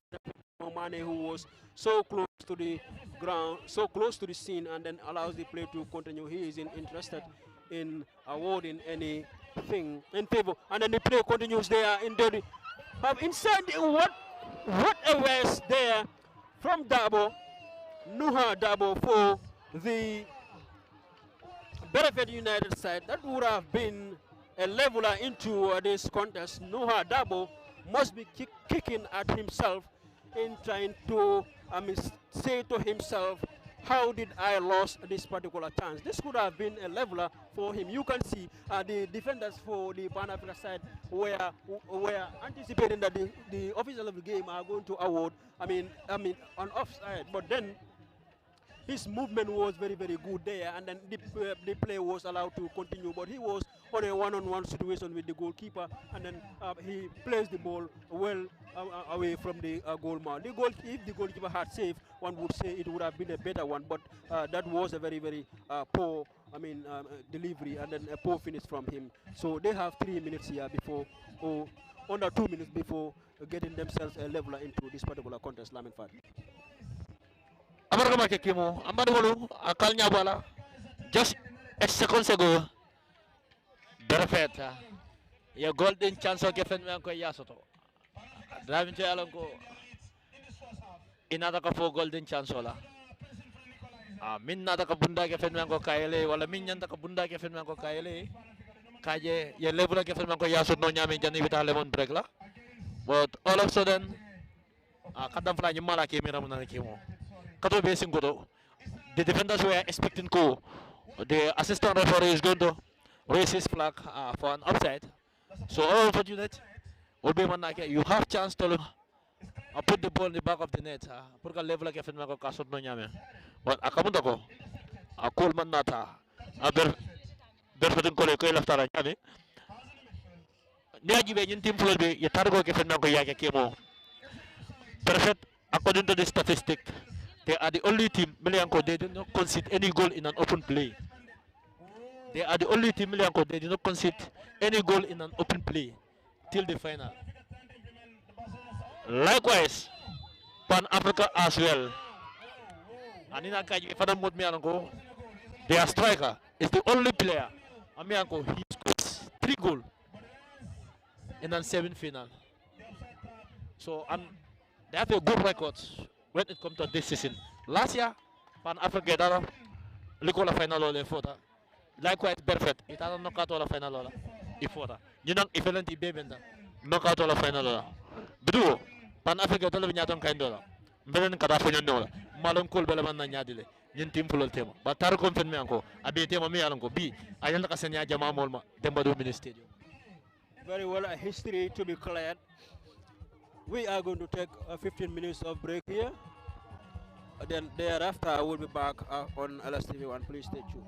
Mane, who was so close to the ground, so close to the scene, and then allows the play to continue. He isn't interested in awarding anything in favor, and then the play continues there in the inside the, what a waste there from Dabo, Nuha Dabo, for the Berefet United side. That would have been a leveler into this contest. Nuha Dabo must be kicking at himself in trying to say to himself how did I lose this particular chance? This could have been a leveler for him. You can see the defenders for the Pan Africa side were anticipating that the official of the game are going to award. I mean, on offside, but then his movement was very, very good there, and then the play was allowed to continue. But he was on a one-on-one situation with the goalkeeper, and then he placed the ball well away from the goal mouth. If the goalkeeper had saved, one would say it would have been a better one, but that was a very, very poor, delivery, and then a poor finish from him. So they have 3 minutes here before, or under 2 minutes before getting themselves a leveler into this particular contest, Lamin Fad. Abarka make kimo ambadu wolu akalnya bala just a second ago Berefet ya golden chance o gefen men ko yasoto David Alon ko inata ka fo golden chance la min nata ka bunda gefen men ko kayele wala min nyanta ka bunda gefen men ko kayele kaje ya level gefen men ko yasoto no nyame jani vita lemon break la but all of a sudden kadam fla nyimala ke mi ramana kimo kato be singoto the defenders were expecting ko the assistant referee is going to raise his flag for an offside. So all unfortunate will be manake you have chance to put the ball in the back of the net pour que level ke fenma ko kasot no nyame but akamundo ko akul man nata ber fatin ko le ko laftara nyame niaji be nyin team floor be ya targo ke fenma ko yake kemo perfect according to the statistic they are the only team Melianco they did not concede any goal in an open play. They are the only team Melianco they did not concede any goal in an open play till the final. Likewise, Pan Africa as well. Anina Kaji Fadam Mianco, their striker is the only player. Amianco, he scores 3 goals in a 7 final. So and they have a good record when it comes to this season. Last year, Pan Africa dara Licola final ole fota. Likewise, Berefet, it has knockout all final ola. Ifota. You know, if you don't bebenda, knockout all final ola. Bidu, Pan Africa tolo binyaton kaindola. Mbelen kada fonyo nola. Malon kol bela man na nyadile. Yin team full tema. But tar konfen me anko. Abi tema me alanko bi. Ayanda kasenya jama molma. Demba do mini stadium. Very well, a history to be cleared. We are going to take 15 minutes of break here. Then thereafter, I will be back on LSTV1. Please stay tuned.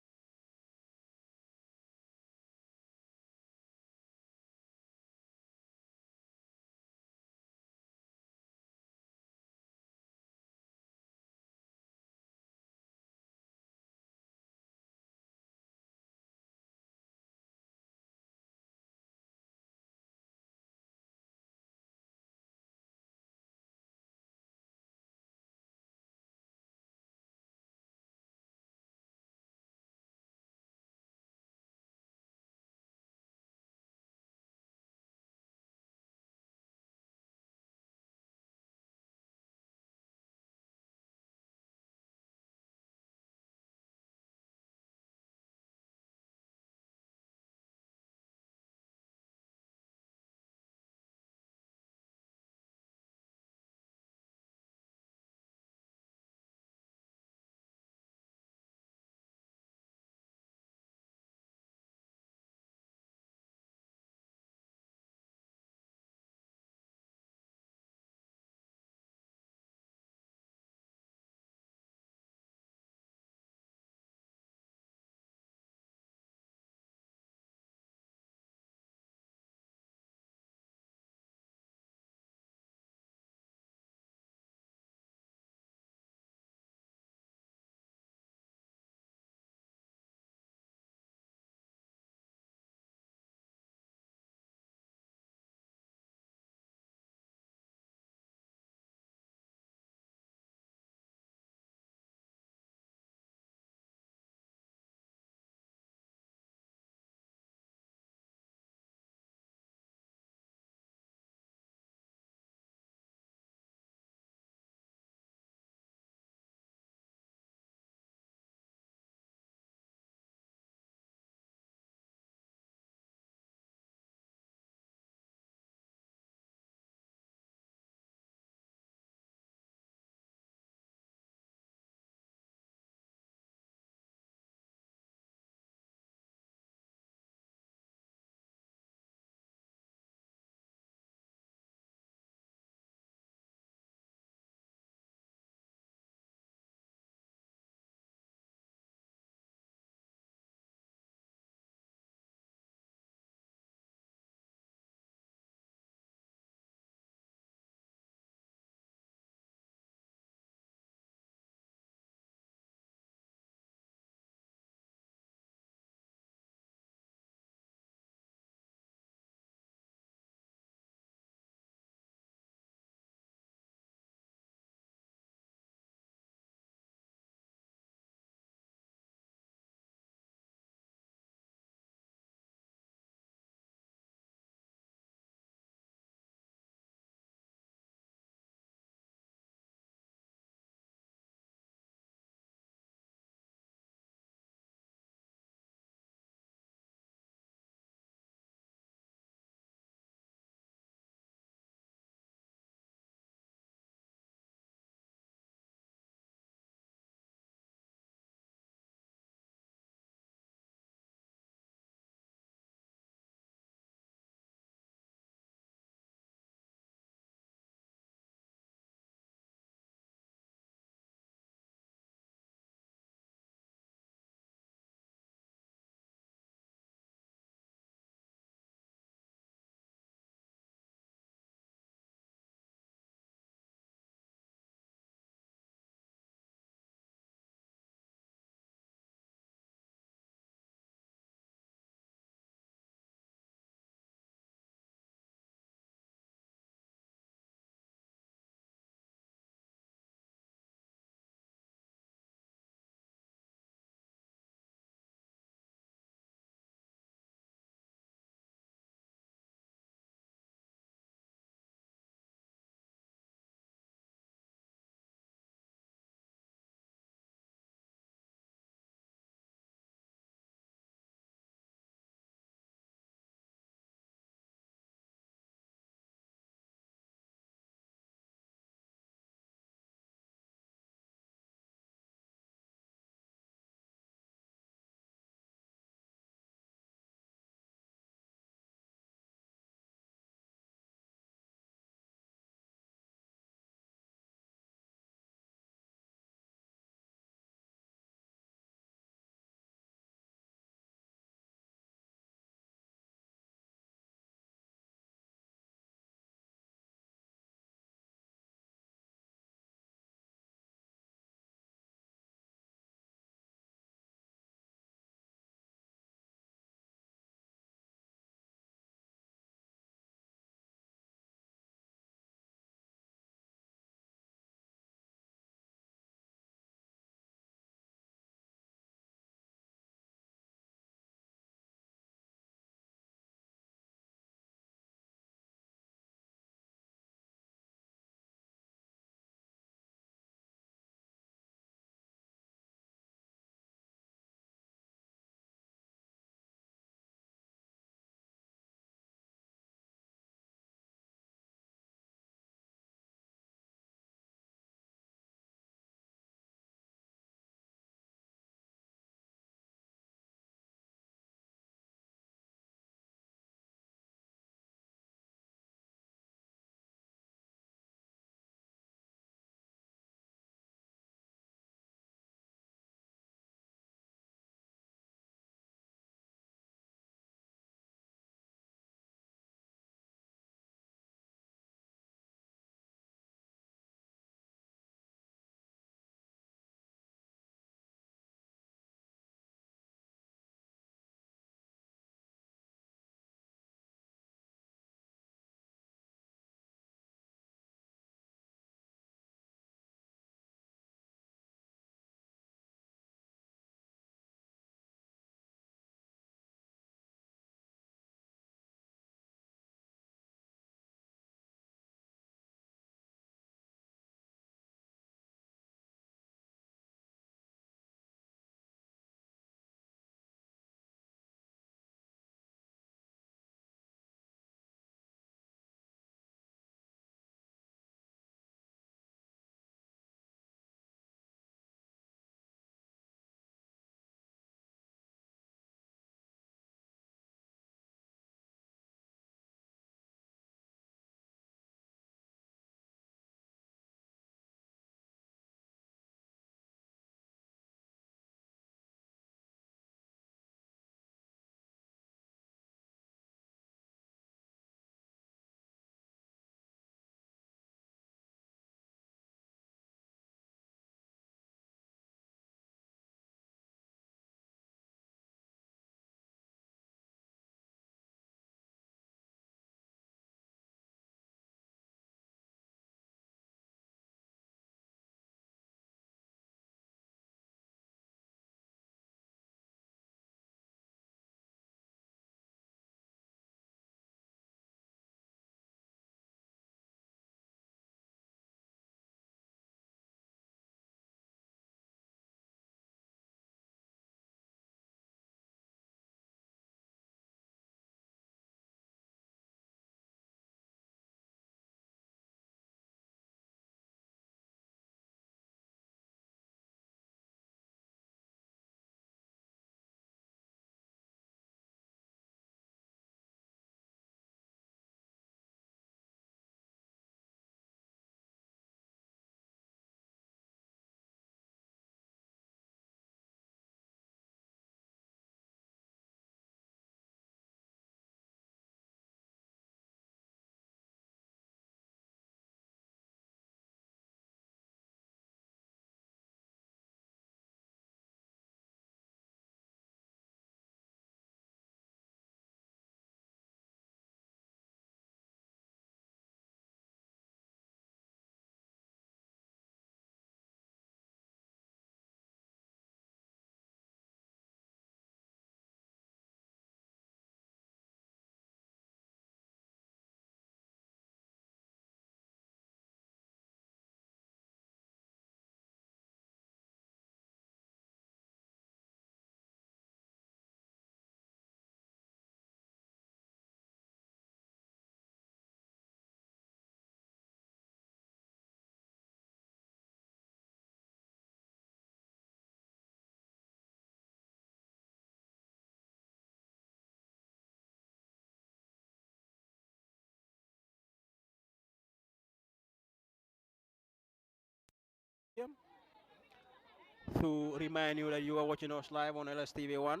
to remind you that you are watching us live on LSTV1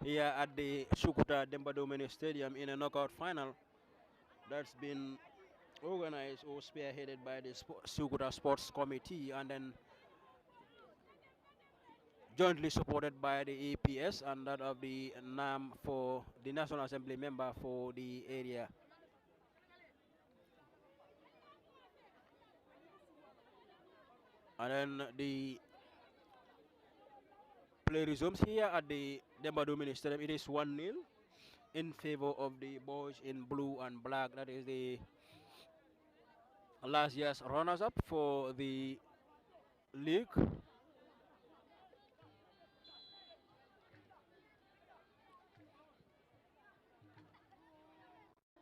here at the Sukuta Dembadomene Stadium in a knockout final that's been organized or spearheaded by the Sukuta Sports Committee and then jointly supported by the APS and that of the NAM for the National Assembly member for the area. And then the play resumes here at the Dembadomene Stadium. It is 1-0 in favor of the boys in blue and black. That is the last year's runners-up for the league.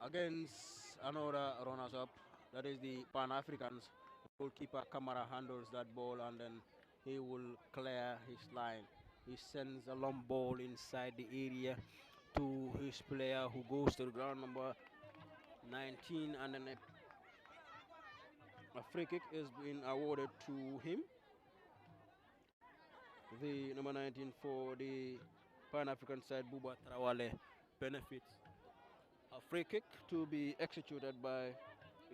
Against another runners-up, that is the Pan-Africans. Goalkeeper Kamara handles that ball and then he will clear his line. He sends a long ball inside the area to his player who goes to the ground, number 19, and then a free kick is being awarded to him. The number 19 for the Pan-African side, Buba Trawale, benefits a free kick to be executed by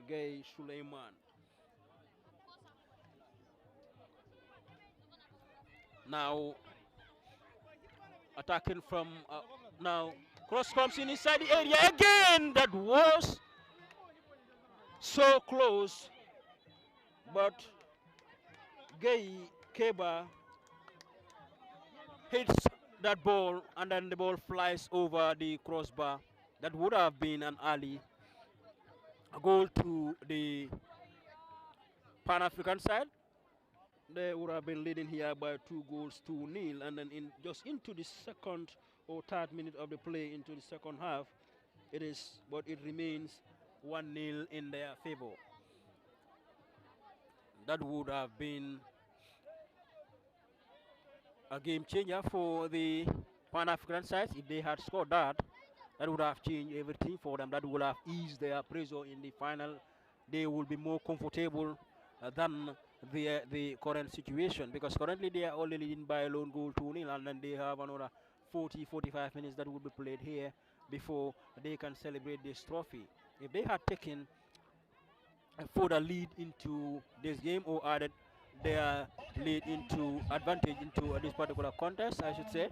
Gay Suleiman. Now attacking from now cross comes in inside the area again. That was so close, but Gay Keba hits that ball and then the ball flies over the crossbar. That would have been an early goal to the Pan-African side. They would have been leading here by 2-0, and then just into the second or third minute of the play into the second half, but it remains 1-0 in their favor. That would have been a game changer for the Pan-African side. If they had scored that, that would have changed everything for them. That would have eased their pressure in the final. They will be more comfortable than the current situation, because currently they are only leading by a lone goal 2-0, and then they have another 40-45 minutes that will be played here before they can celebrate this trophy. If they had taken a further lead into this game or added their lead into advantage into this particular contest, I should say,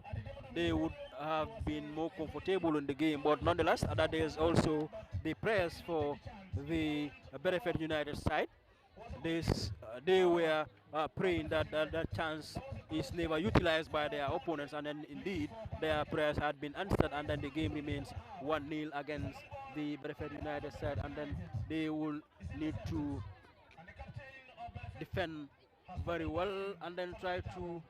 they would have been more comfortable in the game. But nonetheless, that is also the prayers for the Berefet United side. They were praying that that chance is never utilized by their opponents, and then indeed their prayers had been answered, and then the game remains 1-0 against the Berefet United side, and then they will need to defend very well and then try to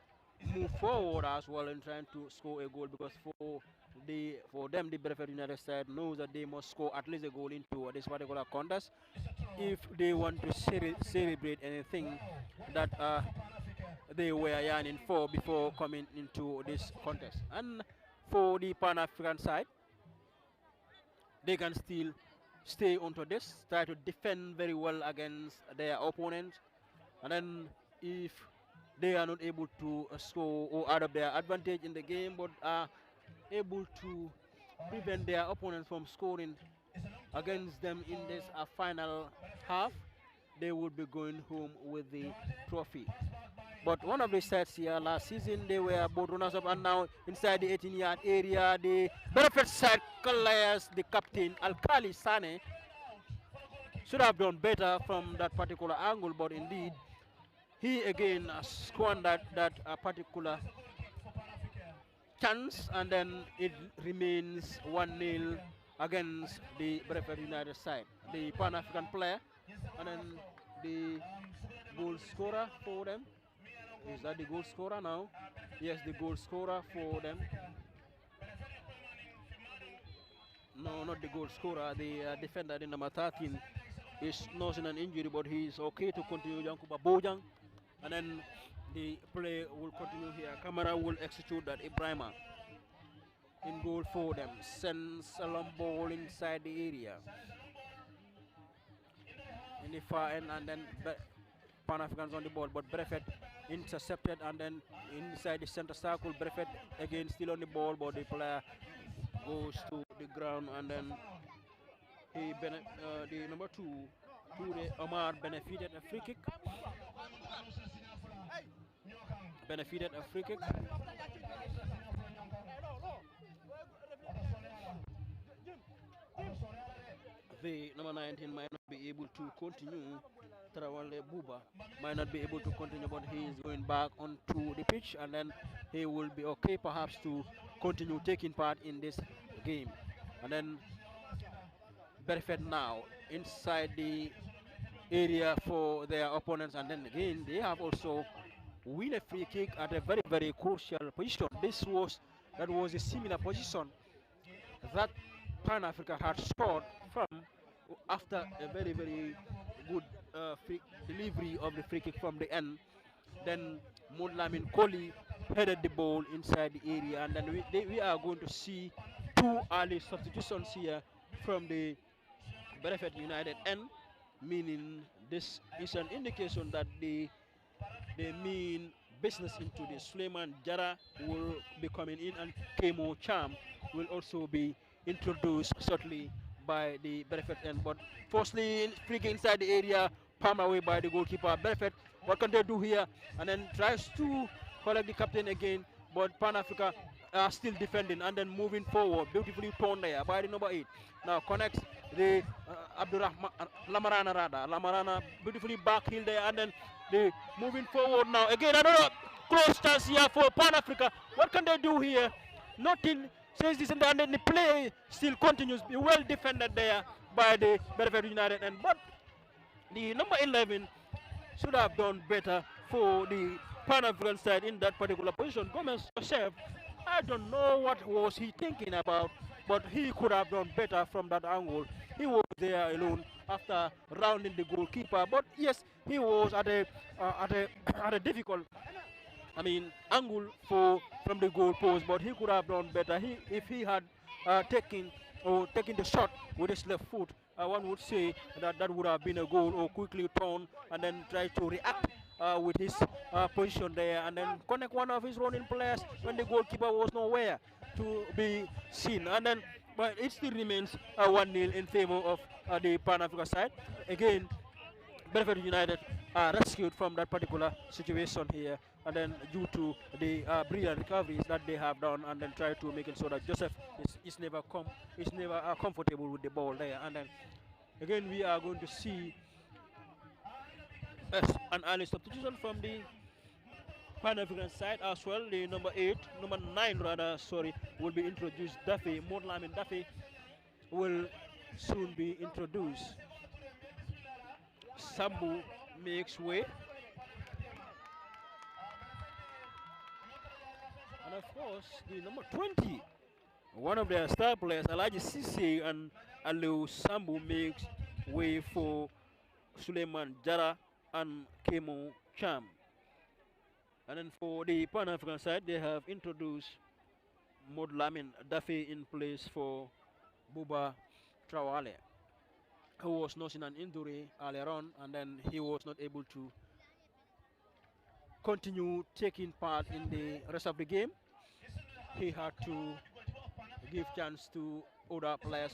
move forward as well in trying to score a goal, because for them the Berefet United side knows that they must score at least a goal into this particular contest if they want to celebrate anything that they were yearning for before coming into this contest. And for the Pan-African side, they can still stay onto this, try to defend very well against their opponent, and then if they are not able to score or add up their advantage in the game, but are able to prevent their opponents from scoring against them in this final half, they would be going home with the trophy. But one of the sides here last season, they were both runners up, and now inside the 18-yard area, the Berefet side clears the captain, Alkali Sane. Should have done better from that particular angle, but indeed, he again squandered that particular chance, and then it remains 1-0 against the Berefet United side. The Pan-African player, and then the goal scorer for them. Is that the goal scorer now? Yes, the goal scorer for them. No, not the goal scorer. The defender, the number 13, is nursing an injury, but he is okay to continue. Yankuba Bojang, and then the play will continue here. Camera will execute that. Ibrahima in goal for them. Sends a long ball inside the area. In the far end, and then Pan-Africans on the ball, but Berefet intercepted, and then inside the center circle, Berefet again still on the ball, but the player goes to the ground, and then the number two, Ture Omar benefited a free kick. Benefited a free kick. The number 19 might not be able to continue. Tarawale Buba might not be able to continue, but he is going back onto the pitch, and then he will be okay perhaps to continue taking part in this game. And then Berefet now inside the area for their opponents, and then again they have also win a free kick at a very crucial position. That was a similar position that Pan Africa had scored from after a very good free delivery of the free kick from the end. Then Mudlamin Koli headed the ball inside the area, and then we are going to see two early substitutions here from the Berefet United end, meaning this is an indication that they mean business into this. Suleiman Jara will be coming in, and Kemo Cham will also be introduced shortly by the Berefet end. But firstly, free kick inside the area, palmed away by the goalkeeper. Berefet, what can they do here? And then tries to collect the captain again, but Pan Africa are still defending and then moving forward. Beautifully torn there by the number 8. Now connects the Abdurrahman Lamarana Rada. Lamarana beautifully back heel there, and then the moving forward now. Again, another close chance here for Pan Africa. What can they do here? Nothing. Says this, and then the play still continues. Be well defended there by the Berefet United, and but the number 11 should have done better for the Pan African side in that particular position. Gomez Joseph, I don't know what was he thinking about, but he could have done better from that angle. He was there alone after rounding the goalkeeper, but yes, he was at a at a difficult, angle from the goal post, but he could have done better. If he had taken the shot with his left foot, one would say that would have been a goal, or quickly turn and then try to react with his position there, and then connect one of his running players when the goalkeeper was nowhere to be seen. And then, but it still remains 1-0 in favor of the Pan Africa side. Again, Berefet United are rescued from that particular situation here, and then due to the brilliant recoveries that they have done, and then try to make it so that Joseph is never comfortable with the ball there. And then again we are going to see an early substitution from the Pan African side as well. The number 9 rather, sorry, will be introduced. Duffy, Modlamin Duffy will soon be introduced. Sambu makes way, and of course the number 20, one of their star players, Alaji Sisi and Aliu Sambu, makes way for Suleiman Jara and Kemo Cham. And then for the Pan African side, they have introduced Modlamin Dafe in place for Buba Trawale, who was nursing an injury earlier on, and then he was not able to continue taking part in the rest of the game. He had to give chance to other players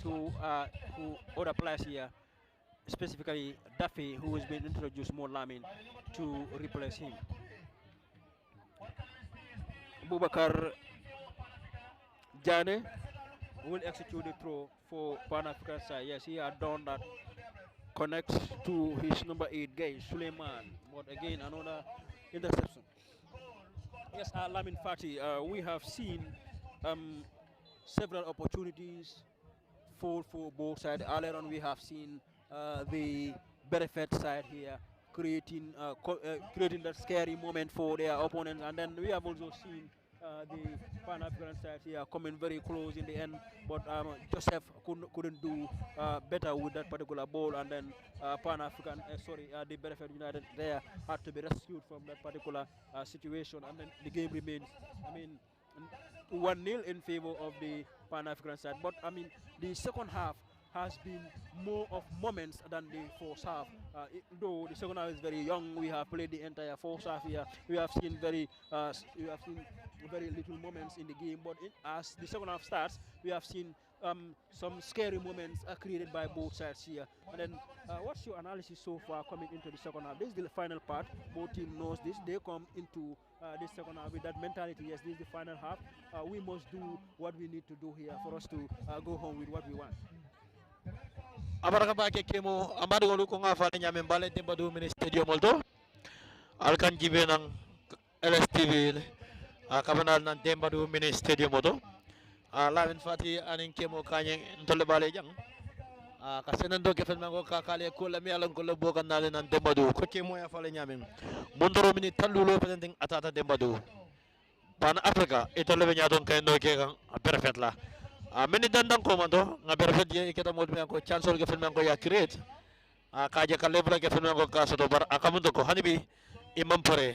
other players here, specifically Duffy, who has been introduced more Lamin to replace him. Bubakar Jane will execute the throw for Pan African side. Yes, he had done that. Connects to his number 8 guy, Suleiman. But again, another interception. Yes, Lamin Fati, we have seen several opportunities for both sides. Earlier on, we have seen the Berefet side here creating that scary moment for their opponents, and then we have also seen the Pan African side here coming very close in the end, but Joseph couldn't do better with that particular ball, and then the Berefet United there had to be rescued from that particular situation, and then the game remains, 1-0 in favor of the Pan African side. But the second half has been more of moments than the first half. Though the second half is very young, we have played the entire first half here. We have seen very little moments in the game. But as the second half starts, we have seen some scary moments created by both sides here. And then, what's your analysis so far coming into the second half? This is the final part. Both team knows this. They come into this second half with that mentality. Yes, this is the final half. We must do what we need to do here for us to go home with what we want. Abaraka ba ke kemo amado ngolu ko nga fala nyame mbale demba do mini stadium molto alkan jibe ng LSTV kabanal ng demba do mini stadium moto lamin fati anin kemo kanye ntolle bale jang kasi nando ke felma ko kakale ko la mi alan ko la bokan nale nan demba do ko kemo ya fala nyame mondoro mini tallulo presenting atata demba do pan africa itolle be nyadon kay no ke kan perfect la meni dandang ko mando nga Berefet ye kita mod ko chancel ke filmen ko ya create kaje ka level ke filmen ko kaso do bar akamundo ko hanibi imam pore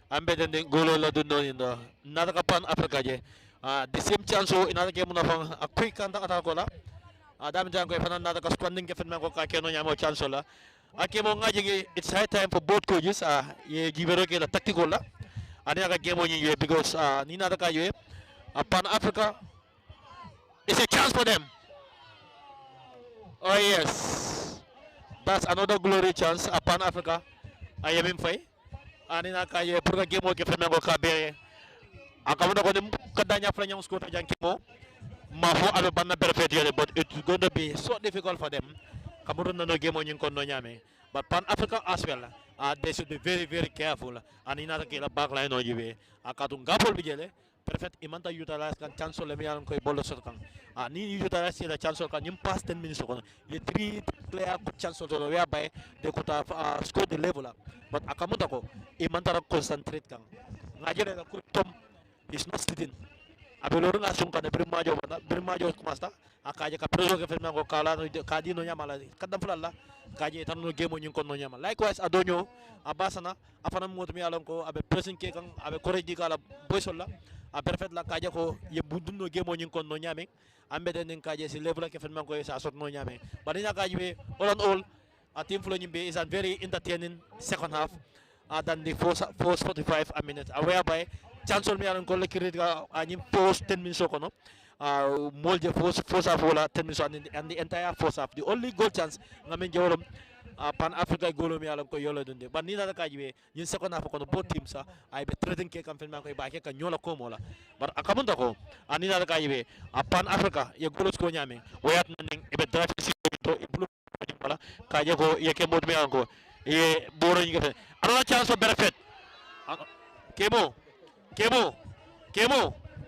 ambe den golo la dunno indo nata ka pan africa je the same chance inata ke munafang a quick kanta ata ko la dam jang ko fanan nata ka squanding ke filmen ko ka keno nyamo chance la akemo ngaji it's high time for both coaches ye gibero ke la tactical la ani aka game ni ye because ni nata ka ye pan africa. It's a chance for them. Oh yes, that's another glory chance upon Africa. I am in fight. Ani na kaya pura game ke fena ko kabe. Akamu ko dim kadanya franya Sukuta jang kimo. Maho abe banna Berefet yele, but it's going to be so difficult for them. Kamu no game on kono nyame. But Pan Africa as well. They should be very very careful. Ani na kila backline no jibe. Akatung gapol bijele. Berefet imanta utilize kan chance le mi yalan koy bolo sot kan ni utilize la chance kan nim pass 10 minutes ko ye 3 player ko chance to whereby they could have scored the level up, but akamuta ko imanta ra concentrate kan ngajere ko tom is not sitting abeloro na sun kan brimajo kumasta akaje ka preso ke ferman ko kala no kadi no nyamala kadam fulalla kaje tan no gemo nyin kon no nyama likewise adonyo abasana afana mo to mi yalan ko abe pressing ke kan abe correct kala boysolla a Berefet la kaje ko ye budunno gemo nyin kon no nyame ambede nen kaje si level ke ferman ko sa sot no nyame badina kaje be all a team flo nyimbe is a very entertaining second half than the first 45 minutes whereby chancel mi alan ko le kirit ga anyim post 10 minutes ko no molje first half wala 10 minutes and the entire first half the only goal chance ngamen jawrom pan africa golo mi alan ko yolo dunde ban ni na ka jibe yin second half ko no both teams ay be trading ke kam fen man ko ba ke ka nyola ko mola bar akamunta ko ani na ka jibe pan africa ye golos ko nyame wayat nan be draft si to e bulu wala ka je ko ye ke mod mi alan ko ye boro ni ke ana chance for Berefet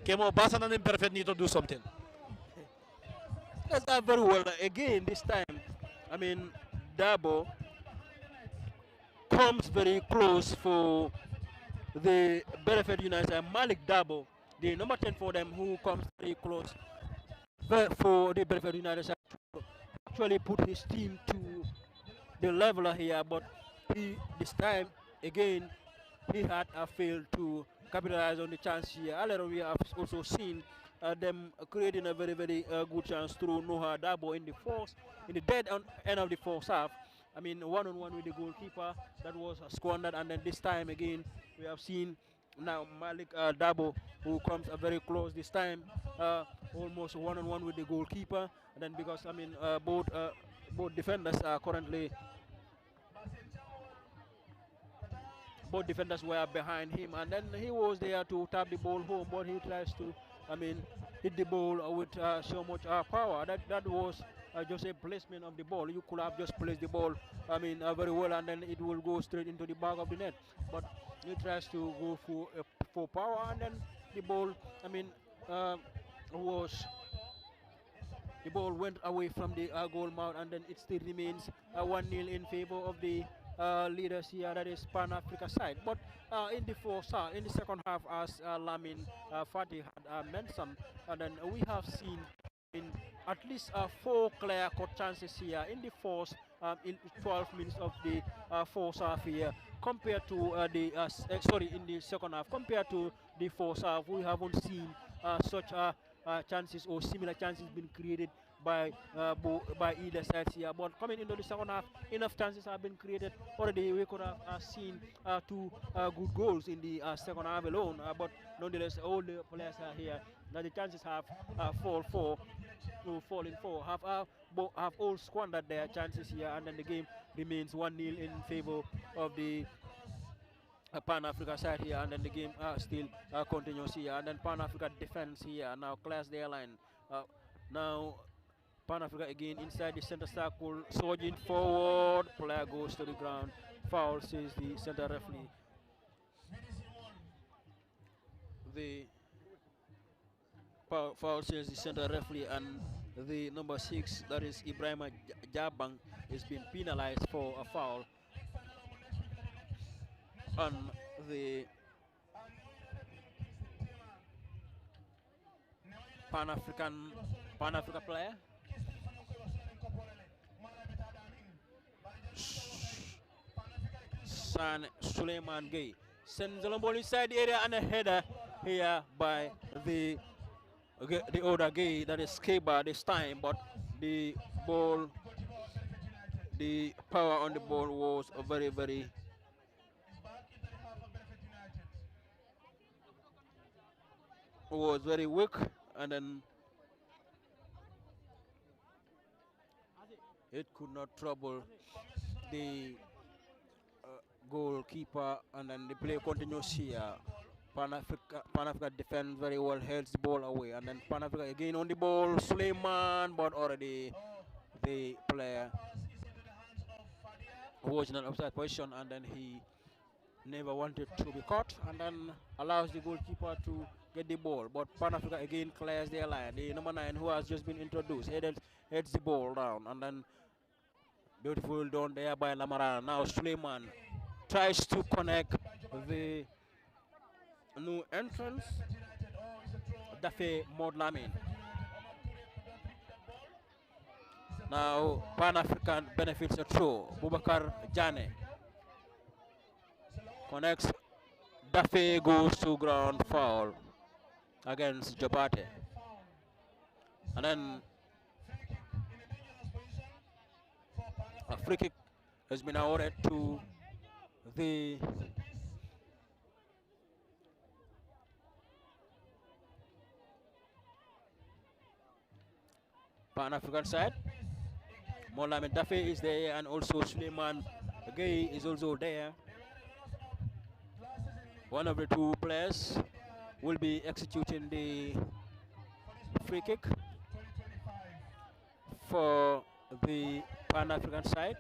kemo basa nan Berefet need to do something. That's very well. Again, this time, I mean, Dabo comes very close for the Berefet United. Malik Dabo, the number 10 for them, who comes very close for the Berefet United to actually put his team to the leveler here. But this time, again, he had failed to capitalize on the chance here. Earlier we have also seen them creating a very, very good chance through Noah Dabo in the dead end of the first half. I mean, one-on-one with the goalkeeper that was squandered, and then this time again we have seen now Malik Dabo, who comes very close this time, almost one-on-one with the goalkeeper, and then because I mean both defenders are currently. Both defenders were behind him, and then he was there to tap the ball home, but he tries to, I mean, hit the ball with so much power. That was just a placement of the ball. You could have just placed the ball, I mean, very well, and then it will go straight into the back of the net. But he tries to go for power, and then the ball, I mean, the ball went away from the goal mouth, and then it still remains 1-0 in favor of the leaders here, that is Pan Africa side. But in the second half, as Lamin Fatih had mentioned, and then we have seen in at least 4 clear-cut chances here in the first in 12 minutes of the first half here, compared to in the second half, compared to the first half. We haven't seen such chances or similar chances being created by either side here. But coming into the second half, enough chances have been created already. We could have seen two good goals in the second half alone. But nonetheless, all the players are here. Now the chances have fallen for have all squandered their chances here, and then the game remains 1-0 in favor of the Pan Africa side here, and then the game still continues here, and then Pan Africa defense here now clears their line. Now Pan Africa again inside the center circle, surging forward, player goes to the ground, foul, says the center referee. The foul, says the center referee, and the number 6, that is Ibrahima Jabang, is being penalized for a foul on the Pan Africa player. San Suleiman Gay sends the ball inside the area, and a header here by the other Gay, that is Keba this time, but the power on the ball was very weak, and then it could not trouble the goalkeeper, and then the play continues here. Pan Africa defends very well, heads the ball away, and then Pan Africa again on the ball, Suleiman, but already the player was in an offside position, and then he never wanted to be caught, and then allows the goalkeeper to get the ball. But Pan Africa again clears their line. The number 9, who has just been introduced, heads the ball down, and then beautiful done there by Lamara. Now Suleiman tries to connect the new entrance, Dafe Modlamin. Now Pan African benefits a throw. Bubakar Jane connects. Dafe goes to ground, foul against Jabate. And then a free kick has been awarded to the Pan African side. Mohamed Dafe is there, and also Suleiman Gay is also there. One of the two players will be executing the free kick for the Pan African side.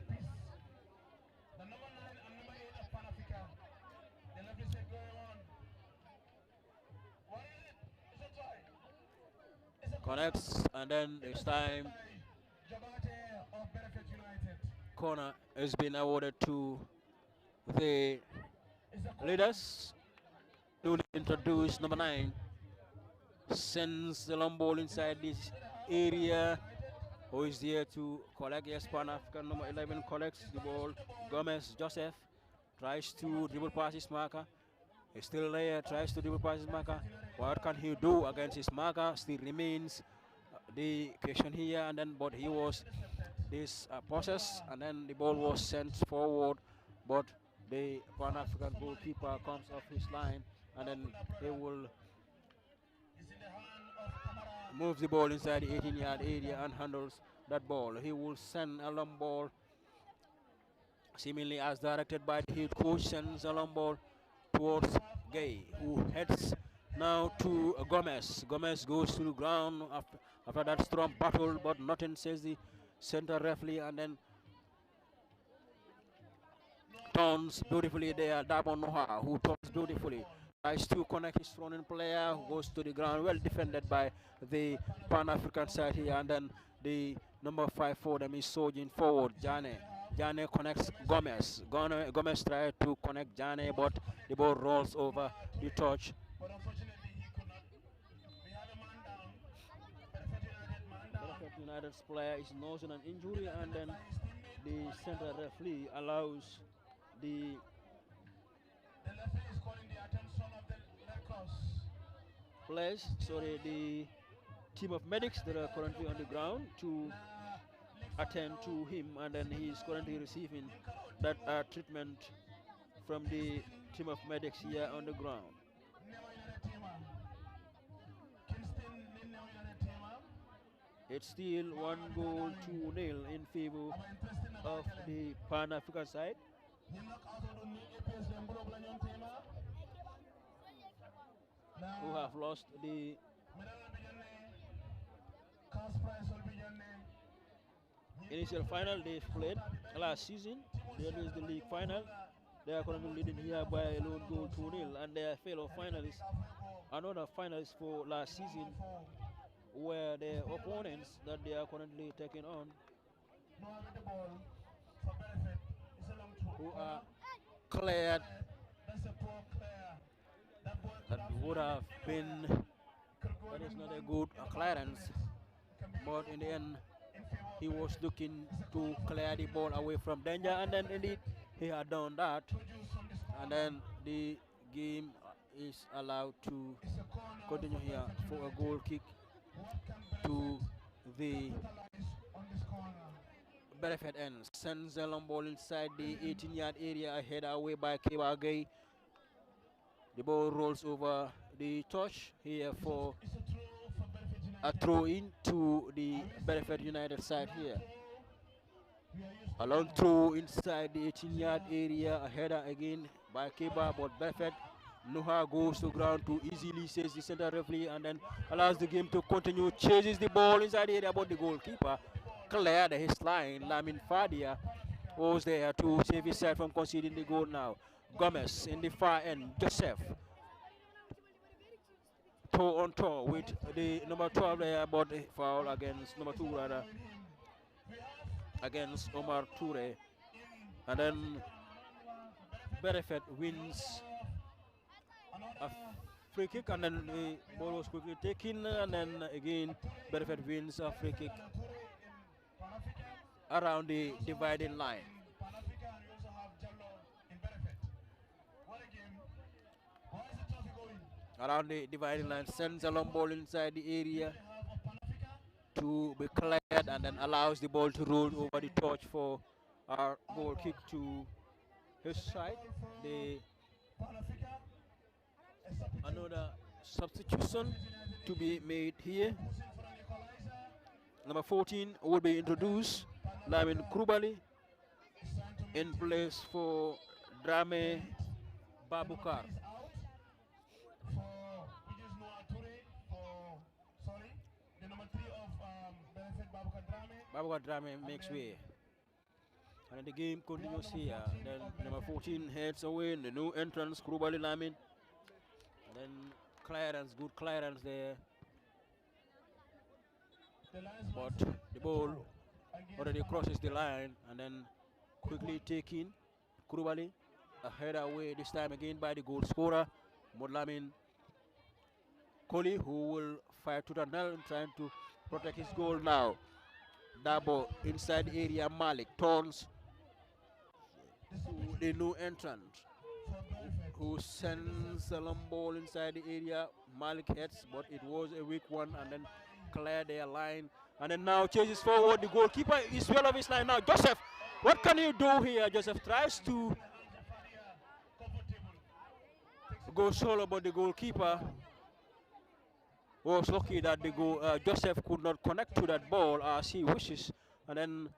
Connects, and then this time corner has been awarded to the leaders. To introduce number 9, sends the long ball inside this area. Who is there to collect? Yes, Pan African number 11 collects the ball. Gomez Joseph tries to dribble past his marker. He's still there, tries to dribble past his marker. What can he do against his marker? Still remains the question here, and then but he was this process, and then the ball was sent forward, but the Pan African goalkeeper comes off his line, and then he will move the ball inside the 18-yard area and handles that ball. He will send a long ball, seemingly as directed by the head coach, sends a long ball towards Gay, who heads now to Gomez. Gomez goes to the ground after that strong battle, but nothing, says the center referee, and then turns beautifully there. Dabon Noha, who turns beautifully, tries to connect his running player, who goes to the ground, well defended by the Pan African side here, and then the number 5 for them is surging forward, Jane. Jane connects Gomez. Gomez tried to connect Jane, but the ball rolls over the touch. But unfortunately, he could not. We had a man down. Berefet United's player is nursing an injury, and then the center referee allows the referee is calling the attention of the Red Cross. players, sorry, the team of medics that are currently on the ground to attend to him, and then he is currently receiving that treatment from the team of medics here on the ground. It's still 1-0 in favor of the Pan African side, who have lost the initial final they played last season. That is the league final. They are currently leading here by a lone goal 2-0, and their fellow finalists, another finalist for last season, where their opponents that they are currently taking on, who are cleared, that would have been, that is not a good clearance, but in the end he was looking to clear the ball away from danger, and then indeed he had done that, and then the game is allowed to continue here for a goal kick to the Berefet end. Sends a long ball inside the 18-yard area, ahead away by Kebagay. The ball rolls over the touch here for a throw in to the Berefet United side here. A long throw inside the 18-yard area, a header again by Keba, but Berefet Nuha goes to ground too easily, says the center referee, and then allows the game to continue. Chases the ball inside the area, but the goalkeeper cleared his line. Lamin Fadia was there to save his side from conceding the goal now. Gomez in the far end, Joseph toe on toe with the number 12 there, but foul against number 2 rather, against Omar Toure, and then Berefet wins a free kick, and then the ball was quickly taken, and then again Berefet wins a free kick around the dividing line. Around the dividing line, sends a long ball inside the area to be cleared, and then allows the ball to roll over the touch for our goal kick to his side. Another substitution to be made here. Number 14 will be introduced, Lamin Krubali, in place for Drame Babukar. Babukar Drame makes way. And the game continues here. Then number 14 heads away in the new entrance, Krubali Lamin. Then clearance, good clearance there. But the ball already crosses the line, and then quickly taken. Krubali, a header away this time again by the goal scorer, Modlamin Koli, who will fire to the nail trying to protect his goal now. Dabo inside the area, Malik turns to the new entrant, who sends a long ball inside the area. Malik heads, but it was a weak one, and then clear their line, and then now chases forward. The goalkeeper is well off his line now. Joseph, what can you do here? Joseph tries to go solo, but the goalkeeper was lucky that the Joseph could not connect to that ball as he wishes, and then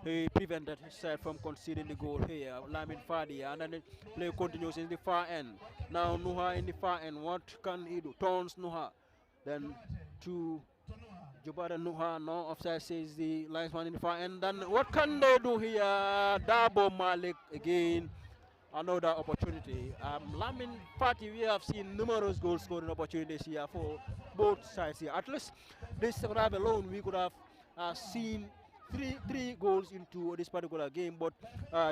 he prevented his side from conceding the goal here. Lamin Fadia, and then the play continues in the far end. Now Nuha in the far end. What can he do? Turns Nuha, then to Jubada Nuha. No offside, says the linesman in the far end. Then what can they do here? Dabo Malik again. Another opportunity. Lamin Fati, we have seen numerous goal scoring opportunities here for both sides here. At least this drive alone, we could have seen three goals into this particular game, but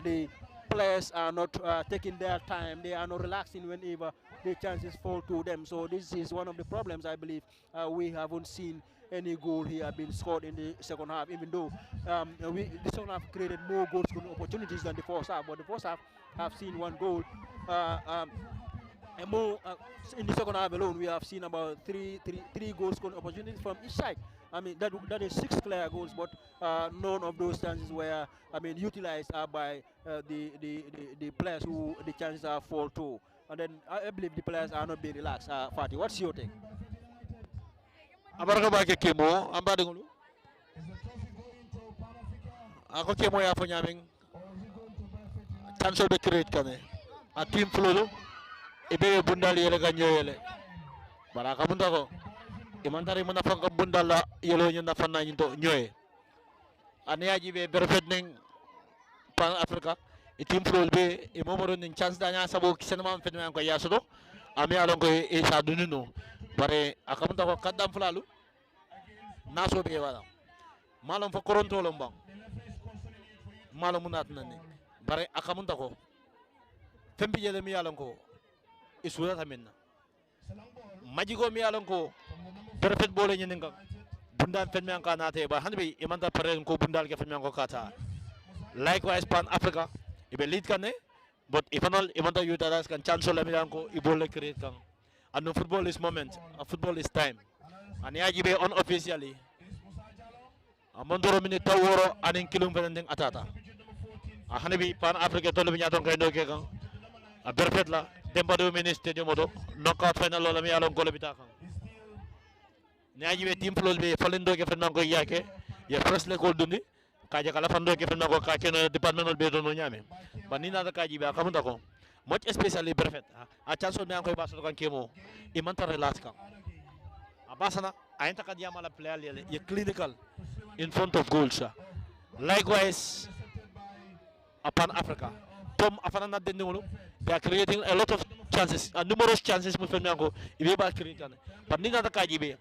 the players are not taking their time. They are not relaxing whenever the chances fall to them. So this is one of the problems, I believe. We haven't seen any goal here being scored in the second half, even though the second half created more goal scoring opportunities than the first half. But the first half have seen one goal And more in the second half alone, we have seen about three goal scoring opportunities from each side. I mean that is six clear goals, but none of those chances were utilized by the players who the chances are fall to. And then I believe the players are not being relaxed. Fatih, what's your take? Abaraka ba ke kemo amba dengulu. Ako kemo ya fo nyaming cancel be create kane. A team flow ibe bundal yele ganyo yele. Baraka bunda ko. Imantari mana fanga bundal la yelo nyanda fanna nyito nyoy. Ane aji be Berefet ning pan Africa. I team flow be e momoro ning chance danya sabo kisana man fenman ko yasodo. Ami alon ko e sa dunino. Bare akamunda ko kadam flalu. Naso be wala. Malum fa koronto lombang. Malum munat nani. Bare akamunta ko. Fembi jele mi yalon ko. Isura taminna. Majigo mi yalon ko. Berefet bole nyen ngam. Bundal fen mi an kanate ba hanbi imanta pare ko bundal ke fen mi an ko kata. Likewise pan Africa. Ibe lead kane. But ifanol imanta yutaras kan chance la mi yalon ko ibole create kan. And no football is moment. Football is time. And yaji be unofficially. Amandoro minute taworo anin kilum fenending atata. A hanabi pan Africa tolo bi nyaton kay ndoke kan. A Berefet la demba do ministre de modo knockout final la mi alon golo bita kan. Nyaji be team flol be falendo ke fen ko yake ya first le ko dundi kaja kala fando ke fen ko ka ken departmental be do no nyame. Banina da kaji be akamunta ko. Much especially Berefet. A chance me an koy baso kan kemo. Imanta relax kan. Abasana ainta kadiyama la player ye clinical in front of goals. Likewise, upon Africa, Tom Afana Dendulu, they are creating a lot of chances, numerous chances. Mufenango, if you are creating, but Nina the Kajibe,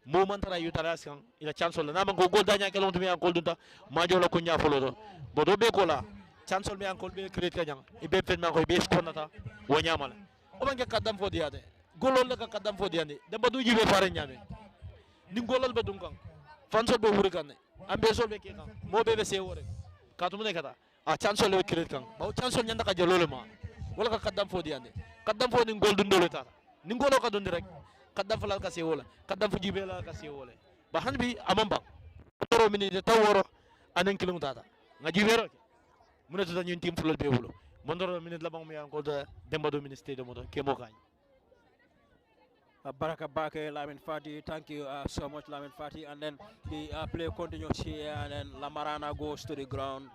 moment that you taraskan in a chance of the Namango Gold Danya Kalon to me and Goldunta, Majola Kunya follow. Bodobe Cola, chance of me and Cold be creating, Ibe Fenango, Ibe Skonata, Wanyamal. Omanga Kadam for the other. Golol ka Kadam for the other. The Badu Jibe Faranyame. Ningolol Bedungang. Fansol be hurikan ambe sol be kekan mo be se wore katum ne kata a chansol be kiret kan ba chansol nyanda ka jolole ma wala ka kaddam fodi ande kaddam fodi ngol dundole ta ni ngolo ka dundi rek kaddam falal ka se wola kaddam fuji be la ka se wole ba hanbi amamba toro mini de taworo anen kilum tata nga jibero mune to nyun tim fulol be wulo mondoro mini labang mi an ko de demba do ministre de moto ke mo kañ. Baraka Bake, Lamin Fati, thank you so much, Lamin Fati. And then the play continues here, and then Lamarana goes to the ground.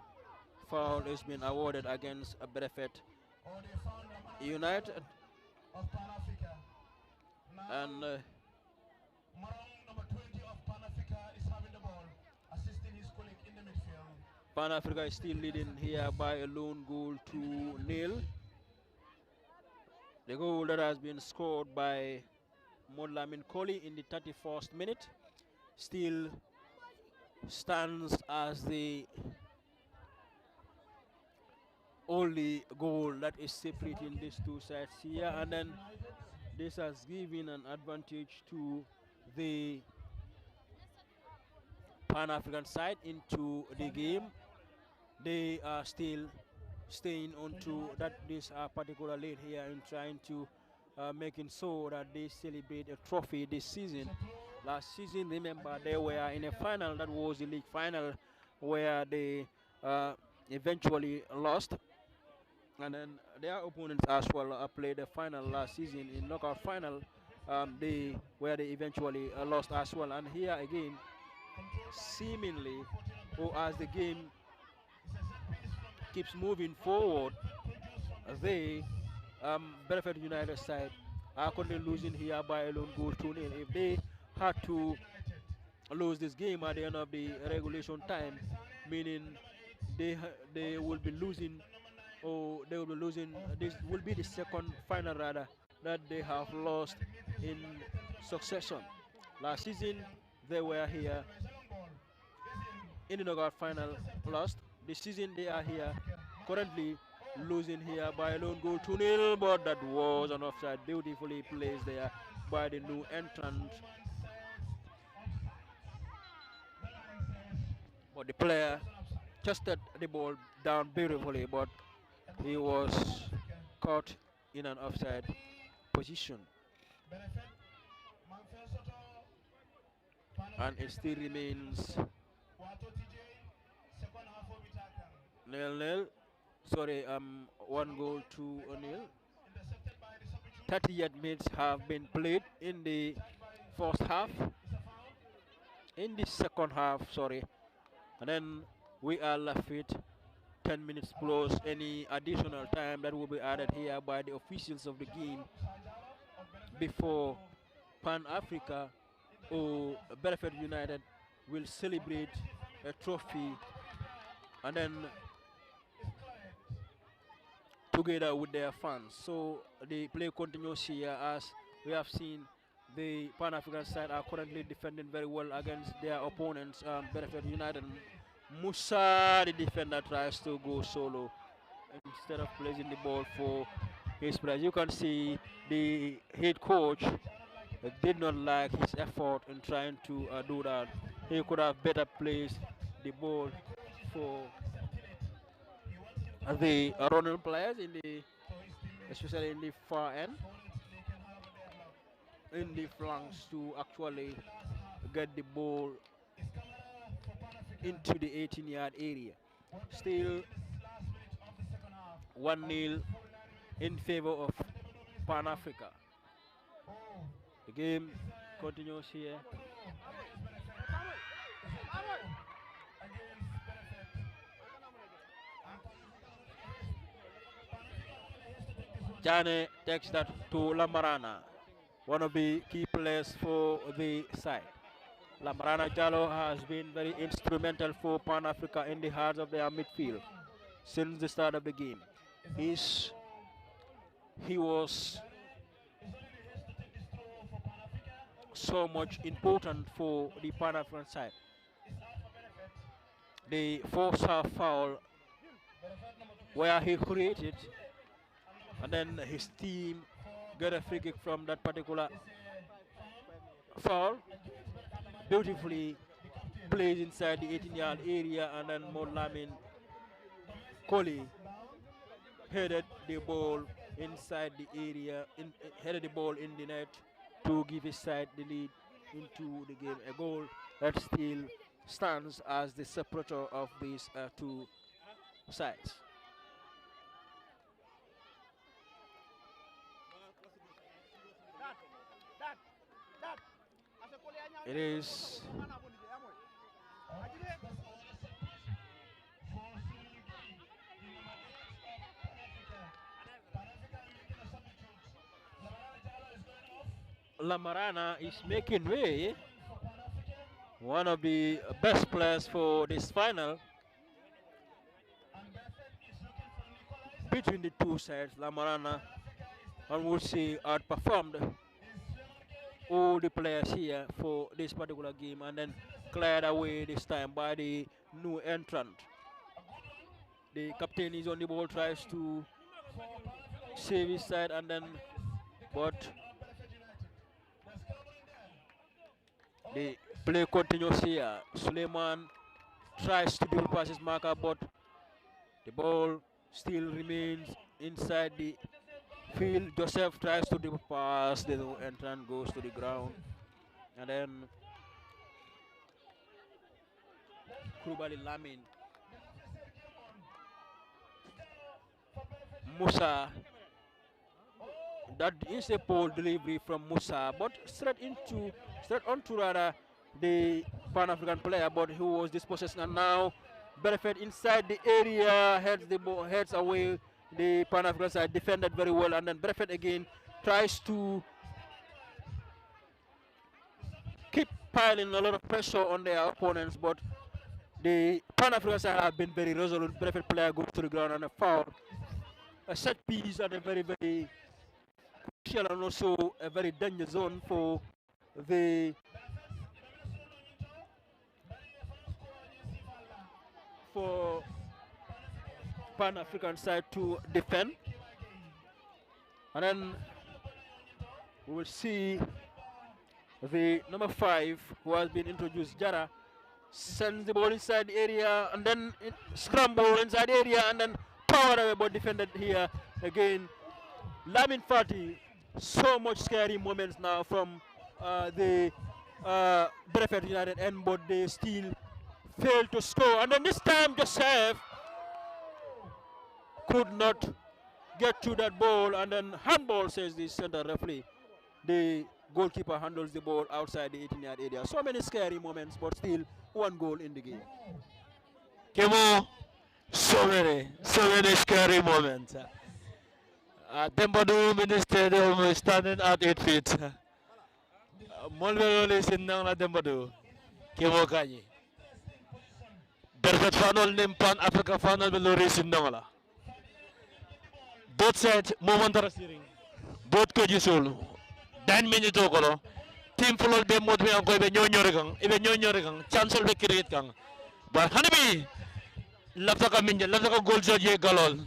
Foul is being awarded against Berefet United. And Marong number 20 of Pan Africa is having the ball, assisting his colleague in the midfield. Pan Africa is still leading here by a lone goal to nil. The goal that has been scored by Modlamin Koli in the 31st minute still stands as the only goal that is separating these two sides here, and then this has given an advantage to the Pan-African side into the game. They are still staying onto this particular lane here and trying to making sure that they celebrate a trophy this season. Last season, remember, they were in a final that was the league final where they eventually lost. And then their opponents as well played the final last season in knockout final, where they eventually lost as well. And here again, seemingly, or as the game keeps moving forward, they Berefet United side are currently losing here by a lone goal 2-0. If they had to lose this game at the end of the regulation time, meaning they will be losing, or they will be losing. This will be the second final rather that they have lost in succession. Last season they were here in the knockout final, lost. This season they are here currently losing here by a lone goal 2-0, but that was an offside beautifully placed there by the new entrant. But the player tested the ball down beautifully, but he was caught in an offside position. And it still remains nil-nil. Sorry, 1-0 - 38 minutes have been played in the first half. In the second half, sorry. And then we are left with 10 minutes plus any additional time that will be added here by the officials of the game before Pan Africa or Berefet United will celebrate a trophy, and then together with their fans. So the play continues here. As we have seen, the Pan African side are currently defending very well against their opponents, Berefet United. Musa, the defender, tries to go solo instead of placing the ball for his players. You can see the head coach did not like his effort in trying to do that. He could have better placed the ball for the running players in the, especially in the far end, in the flanks, to actually get the ball into the 18-yard area. Still 1-0 in favor of Pan Africa. The game continues here. Jane takes that to Lamarana, one of the key players for the side. Lamarana Jallo has been very instrumental for Pan Africa in the hearts of their midfield since the start of the game. He was so much important for the Pan African side. The first half foul where he created, and then his team got a free kick from that particular foul. Beautifully played inside the 18-yard area, and then Molamin Koli headed the ball inside the area, headed the ball in the net to give his side the lead into the game. A goal that still stands as the separator of these two sides. It is Lamarana is making way, one of the best players for this final. Between the two sides, Lamarana and would say outperformed all the players here for this particular game, and then cleared away this time by the new entrant. The captain is on the ball, tries to save his side, and then but the play continues here. Suleiman tries to dribble past his marker, but the ball still remains inside the field. Joseph tries to dribble past, the new entrant goes to the ground, and then Krubali Lamin Musa. That is a pole delivery from Musa, but straight onto rather the Pan African player, but who was dispossessed, and now Berefet inside the area heads the ball, heads away. The Pan African side defended very well, and then Berefet again tries to keep piling a lot of pressure on their opponents, but the Pan African side have been very resolute. Berefet player goes to the ground and a foul. A set piece at a very, very crucial and also a very dangerous zone for the Pan African side to defend. And then we will see the number 5 who has been introduced, Jara, sends the ball inside the area, and then scramble inside the area, and then power away, but defended here again. Lamin Fati so much scary moments now from the Berefet United end, but they still failed to score. And then this time, Joseph could not get to that ball, and then handball, says the center referee. The goalkeeper handles the ball outside the 18-yard area. So many scary moments, but still one goal in the game. Kemo, so many scary moments. Dembadu Mini Stadium standing at 8 feet. Molvelo sin nang na Dembadu. Kemo kanyi. Berefet final nimpan Africa final belori sin nang la. Both sides momentara siring. Both ko jisul. Dan minute ko team full be mod me ko be nyonyore kang chance be create kang. But hanabi lafta ka minja lafta ka goal je galol.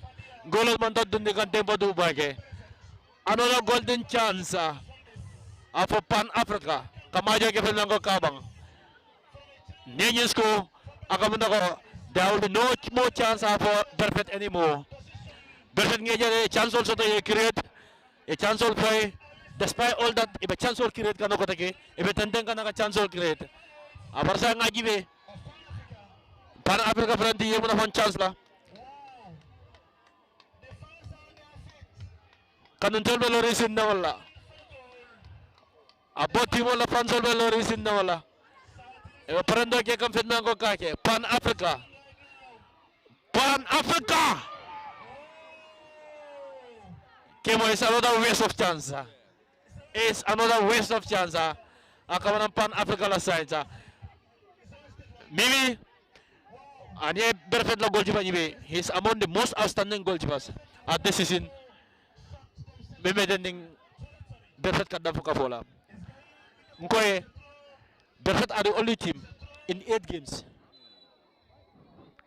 Golol man tad dundi kan tempo du bage. Another golden chance for Pan Africa. Kamaja ke felang ko kabang. Nenyes ko akamunda ko there will be no more chance for Berefet anymore. Berefet ngeja chance also to create a chance all play. Despite all that, if a chance all create kano kotake, if a tendeng kana chance all create. Abarsa ngaji be Pan Africa friend di yemo na chance la. Kanun tol belorisin na wala. Aboti mo la fansol belorisin na wala. Ewa parando ke kam fitna ko kake Pan Africa. Pan Africa. Kemo is another waste of chance. Is another waste of chance. Akaman Pan Africa la side. Maybe anye Berefet la goalkeeper nibe. He's among the most outstanding goalkeepers at this season. Bemedending Berefet kadam fuka bola. Mkoye Berefet are the only team in 8 games.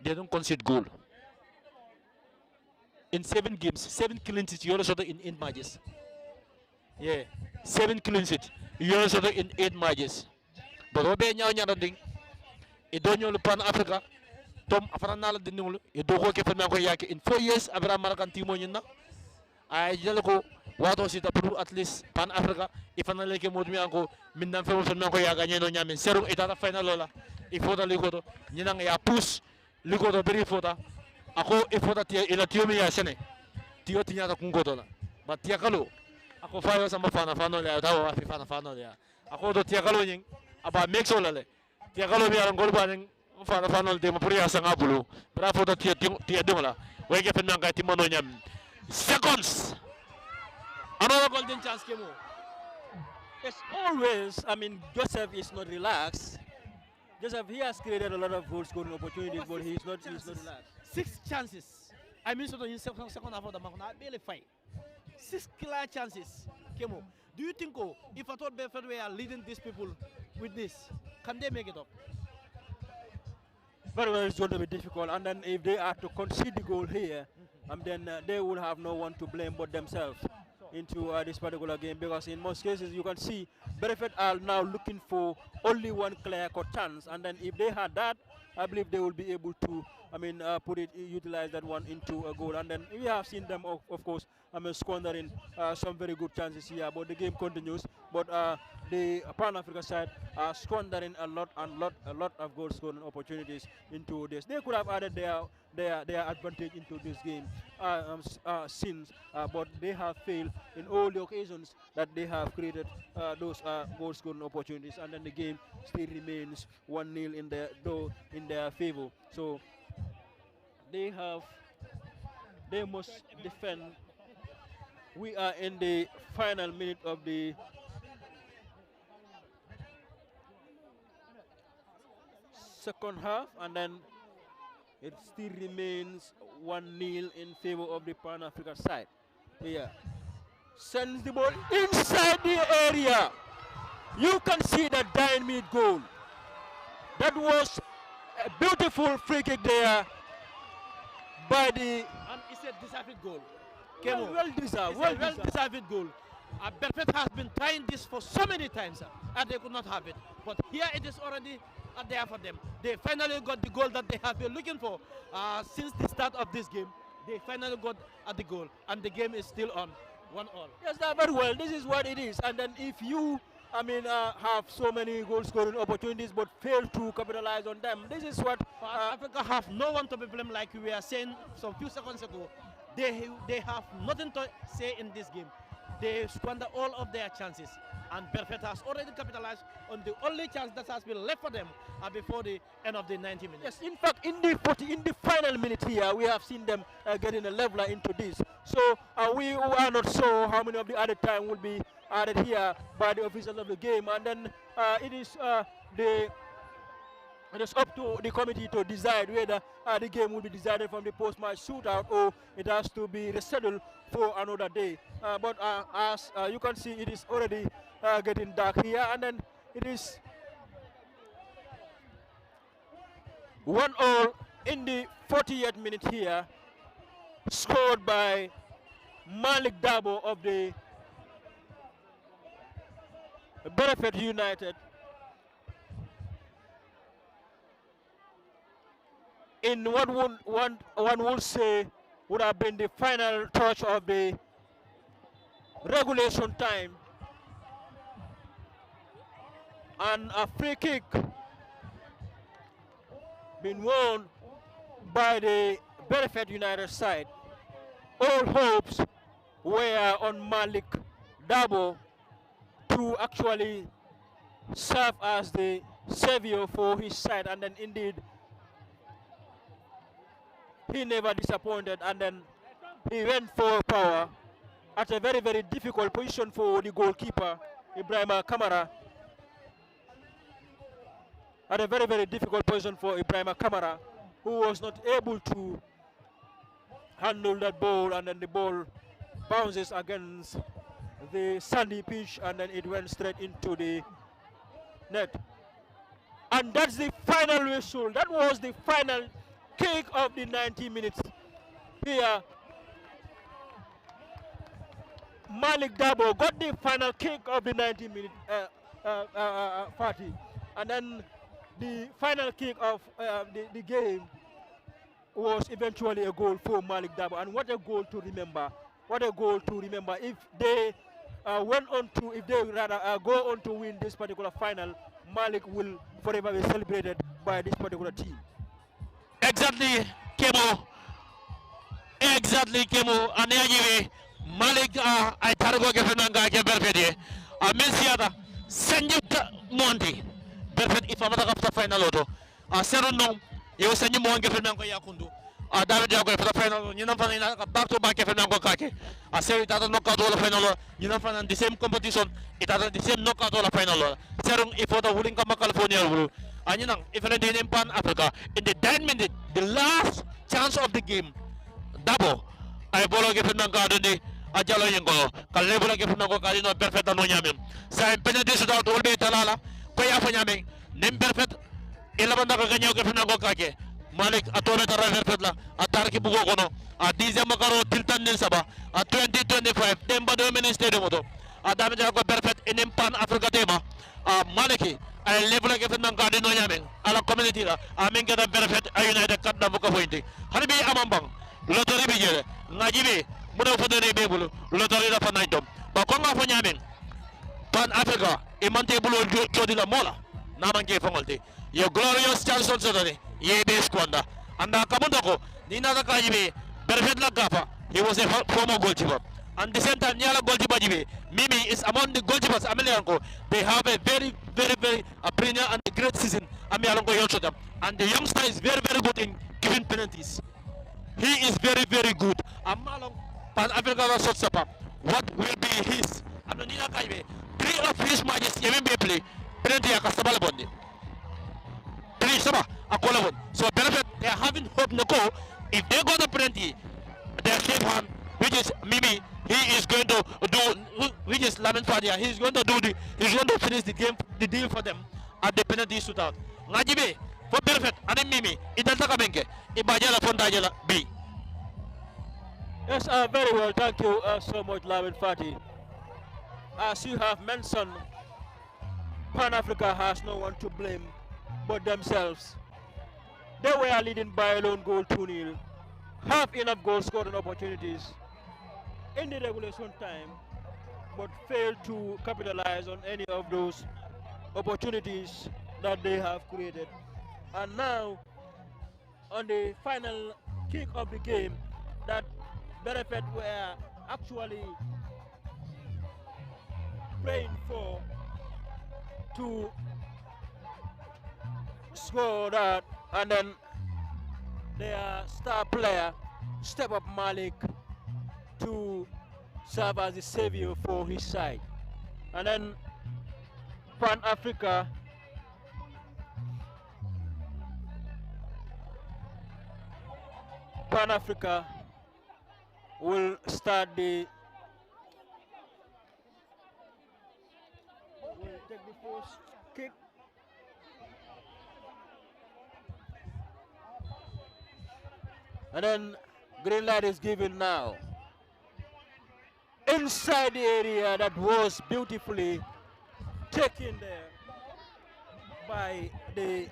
They don't concede goal. In 7 games, 7 clean sheets. You also in 8 matches. Yeah, 7 clean sheets. You also in 8 matches. But obe nyaw ding. Idonyo Pan Africa. Tom afaranala dinulu. Idoko ke fenna ko yake in 4 years abra marakan timo nyina. Ay jelo ko wato sita pour at least Pan Africa ifanale ke modmi anko mindan fe fenna ko yaga nyeno nyamen serum itata final lola. Ifota ligoto nyina ya push ligoto beri fota. Ako ifota tia ila tiomi ya sene. Tio tinya ta kungoto na. But tia kalo ako fayo sama fana ya tawo afi fana ya. Ako do tia kalo nying aba mix olale. Tia kalo mi aran gol baning fana de mo priya sanga bulu. Bra fota tia dongola. Wege fenna ka timono nyam. Seconds. Another golden chance came over. It's always, I mean, Joseph is not relaxed. Joseph, he has created a lot of goal scoring opportunities, but he's not relaxed. 6 chances. I mean, so in second half of the match, not barely 5. 6 clear chances came over. Do you think, if I thought Berefet were leading these people with this, can they make it up? Very well, it's going to be difficult. And then if they are to concede the goal here, then they will have no one to blame but themselves into this particular game, because in most cases you can see Berefet are now looking for only one clear-cut chance, and then if they had that, I believe they will be able to, utilize that one into a goal. And then we have seen them, of course, squandering some very good chances here, but the game continues. But the Pan Africa side are squandering a lot of goal scoring opportunities into this. They could have added their advantage into this game but they have failed in all the occasions that they have created those goal scoring opportunities, and then the game still remains 1-0 in their favor. So they must defend. We are in the final minute of the second half, and then it still remains 1-0 in favor of the Pan Africa side. Here, sends the ball inside the area. You can see the dynamite goal. That was a beautiful free kick there by the. And it's a deserved goal. Well deserved. Well deserved goal. Berefet has been trying this for so many times, and they could not have it. But here it is already there for them. They finally got the goal that they have been looking for since the start of this game. They finally got at the goal, and the game is still on. 1-1. Yes, that very well. This is what it is. And then if you, have so many goal scoring opportunities but fail to capitalize on them, this is what. South Africa have no one to be blamed, like we were saying some few seconds ago. They have nothing to say in this game. They squander all of their chances, and Berefet has already capitalized on the only chance that has been left for them before the end of the 90 minutes. Yes, in fact, in the final minute here, we have seen them getting a leveler into this. So we are not sure how many of the added time will be added here by the officials of the game, and then it is up to the committee to decide whether the game will be decided from the post-match shootout or it has to be rescheduled for another day. But as you can see, it is already getting dark here, and then it is 1-1 in the 40th minute here, scored by Malik Dabo of the Berefet United. In what one would say would have been the final touch of the regulation time, and a free kick been won by the Berefet United side. All hopes were on Malik Dabo to actually serve as the savior for his side, and then indeed he never disappointed, and then he went for power at a very, very difficult position for the goalkeeper, Ibrahima Kamara. At a very, very difficult position for Ibrahima Kamara, who was not able to handle that ball, and then the ball bounces against the sandy pitch, and then it went straight into the net. And that's the final whistle. That was the final kick of the 90 minutes here. Malik Dabo got the final kick of the 90-minute party, and then the final kick of the game was eventually a goal for Malik Dabo. And what a goal to remember! What a goal to remember! If they if they rather go on to win this particular final, Malik will forever be celebrated by this particular team. Exactly, Kemo. Exactly, Kemo. And Malik, I targo Gafananga, Berefet. Mensiada, Senjut Monty. Berefet, if I'm not the final auto. Serono, you send you more Gafananga Yakundu. David Jago for the final, you know, back to back Gafananga Kake. I say it doesn't knock out all the final, you know, from the same competition, it doesn't the same knockout all the final. Serum, if for the Wuling California. And you know, if I did in Pan Africa, in the 10 minutes, the last chance of the game, double. I bolo get from Garden, a Jalo Yango, Kalebola get from Garino, perfect on Yamin. Say, penalties without all day Talala, Paya for Yamin, name perfect, 11 Ganyo get from Nagokake, Malik, Atometa Ravetla, a Tarki Bugono, a Dizia Macaro, Tiltan Nisaba, a 2025, Temba Domini Stadium, a Damajago perfect in Pan Africa Tema, a Maliki. I live like if I'm garden on Yamin, a la community, I mean, get a Berefet, a United Cut Nabuka Pointy. Hanabi Amambang, Lottery Bigel, Najibi, Mudo for the Rebel, Lottery of a night. Bakonga for Yamin, Pan Africa, Imantable Jodila Mola, Namanke Fongalti. Your glorious chance on Saturday, ye be squander. And the Kamundako, Nina Kajibi, Berefet Lagapa, he was a former goalkeeper. And the same time, Nyala Goljibajibi, Mimi is among the goalkeepers, Amelianko. They have a very, very, very brilliant and great season. Amelianko Yoshota. And the youngster is very, very good in giving penalties. He is very, very good. Amalong Pan Africa Sotsapa. What will be his? Anonina Kaibe. 3 of his matches, Yemen play. Penalty Akasabalabon. 3 Saba, Akolabon. So Berefet, they are having hope no go. If they got the penalty, they are safe one, which is Mimi. He is going to do, which is Lamin Fadia. He's going to do he's going to finish the game, the deal for them at the penalty shootout. Ngajibe for Berefet and Mimi. Idalta Benke. Ibajala Fondajala B. Yes, very well. Thank you so much, Lamin Fati. As you have mentioned, Pan Africa has no one to blame but themselves. They were leading by a lone goal 2-0. Have enough goal scoring opportunities. in the regulation time, but failed to capitalize on any of those opportunities that they have created. And now, on the final kick of the game, that Berefet were actually praying for to score that, and then their star player, Step Up Malik, to serve as the savior for his side. And then Pan Africa will start the will take the first kick. And then green light is given now. Inside the area that was beautifully taken there by the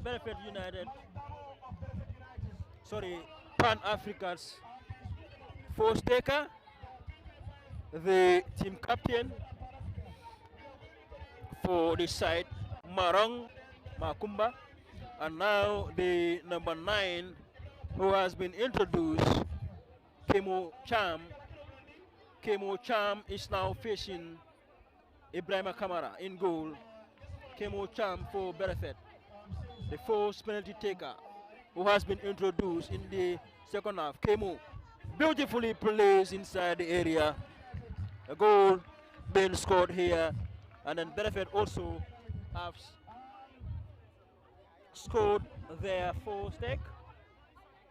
Berefet United, sorry, Pan Africa's force taker, the team captain for the side, Marong Makumba, and now the number 9 who has been introduced, Kemo Cham. Kemo Cham is now facing Ibrahima Kamara in goal. Kemo Cham for Berefet, the force penalty taker who has been introduced in the second half. Kemo beautifully plays inside the area. A goal being scored here, and then Berefet also have scored their fourth stake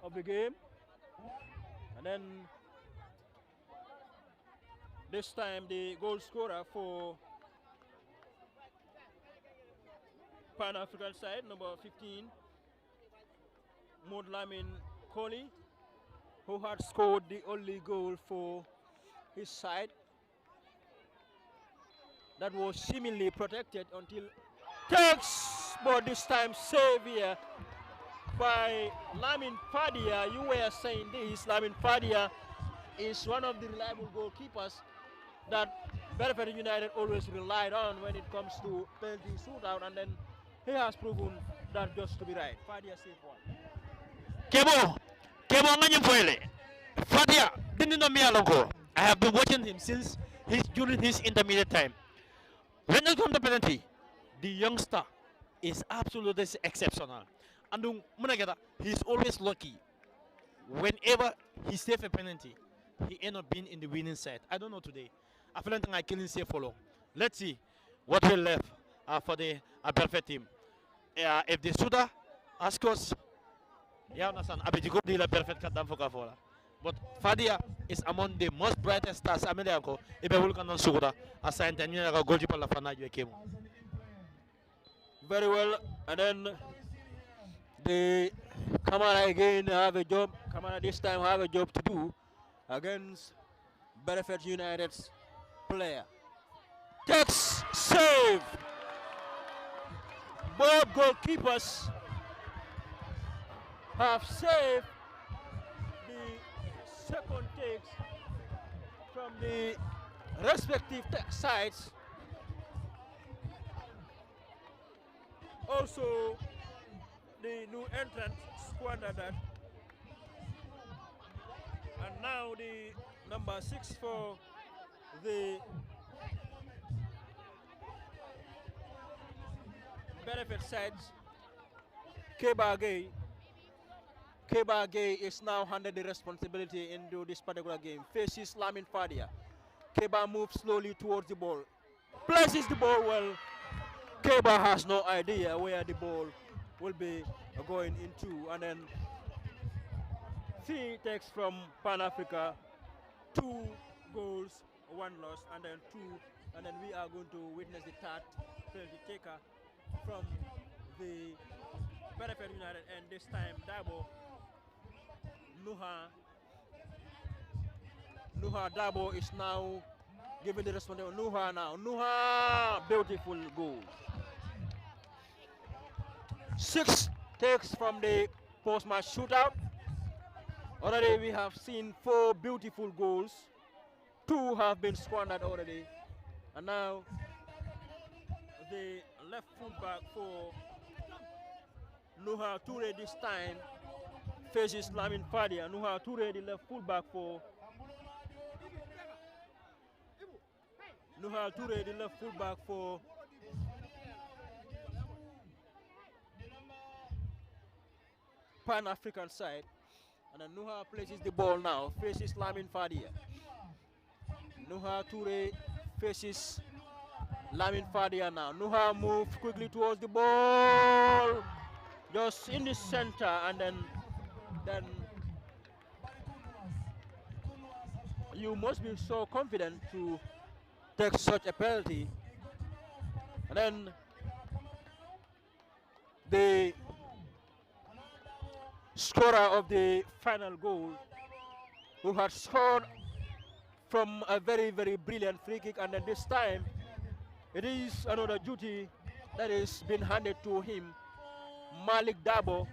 of the game. And then this time the goal scorer for Pan African side, number 15, Modlamin Kohli, who had scored the only goal for his side. That was seemingly protected until takes, but this time saved here by Lamin Fadia. You were saying this, Lamin Fadia is one of the reliable goalkeepers that Berefet United always relied on when it comes to penalty shootout, and then he has proven that just to be right. Fadia saved one. Kemo nganyem foile. Fadia didn't know me alongo. I have been watching him since during his intermediate time. When it comes to penalty, the youngster is absolutely exceptional. And he's always lucky. Whenever he saves a penalty, he ends up being in the winning side. I don't know today. I feel like I can't say follow. Let's see what will left for the Berefet team. If the Suda scores, yeah, but Fadia is among the most brightest stars. I mean, if you look at Sukuta, assigned a goalkeeper la fana came. Very well, and then the Kamara again have a job. Kamara this time have a job to do against Berefet United's player. Takes save. Both goalkeepers have saved the second takes from the respective sides. Also, the new entrant squandered that. And now the number 6 for the Berefet sides, Keba Gay. Keba Gay is now handed the responsibility into this particular game. Faces Lamin Fadia. Keba moves slowly towards the ball. Places the ball well. Keba has no idea where the ball will be going into. And then 3 takes from Pan Africa. 2 goals, 1 loss, and then 2. And then we are going to witness the third penalty taker from the Berefet United, and this time Dabo Nuha Dabo is now giving the responsibility. Nuha now. Nuha, beautiful goal. 6 takes from the post-match shootout. Already we have seen 4 beautiful goals. 2 have been squandered already. And now the left fullback for Nuha Toure this time faces Lamin Fadia. Nuha Toure, the left fullback for Nuha Toure, the left fullback for Pan-African side. And then Nuha places the ball now, faces Lamin Fadia. Nuha Toure faces Lamin Fadia now. Nuha moves quickly towards the ball. Just in the center, and then you must be so confident to take such a penalty. And then the scorer of the final goal, who had scored from a very, very brilliant free kick, and then this time it is another duty that is being handed to him. Malik Dabo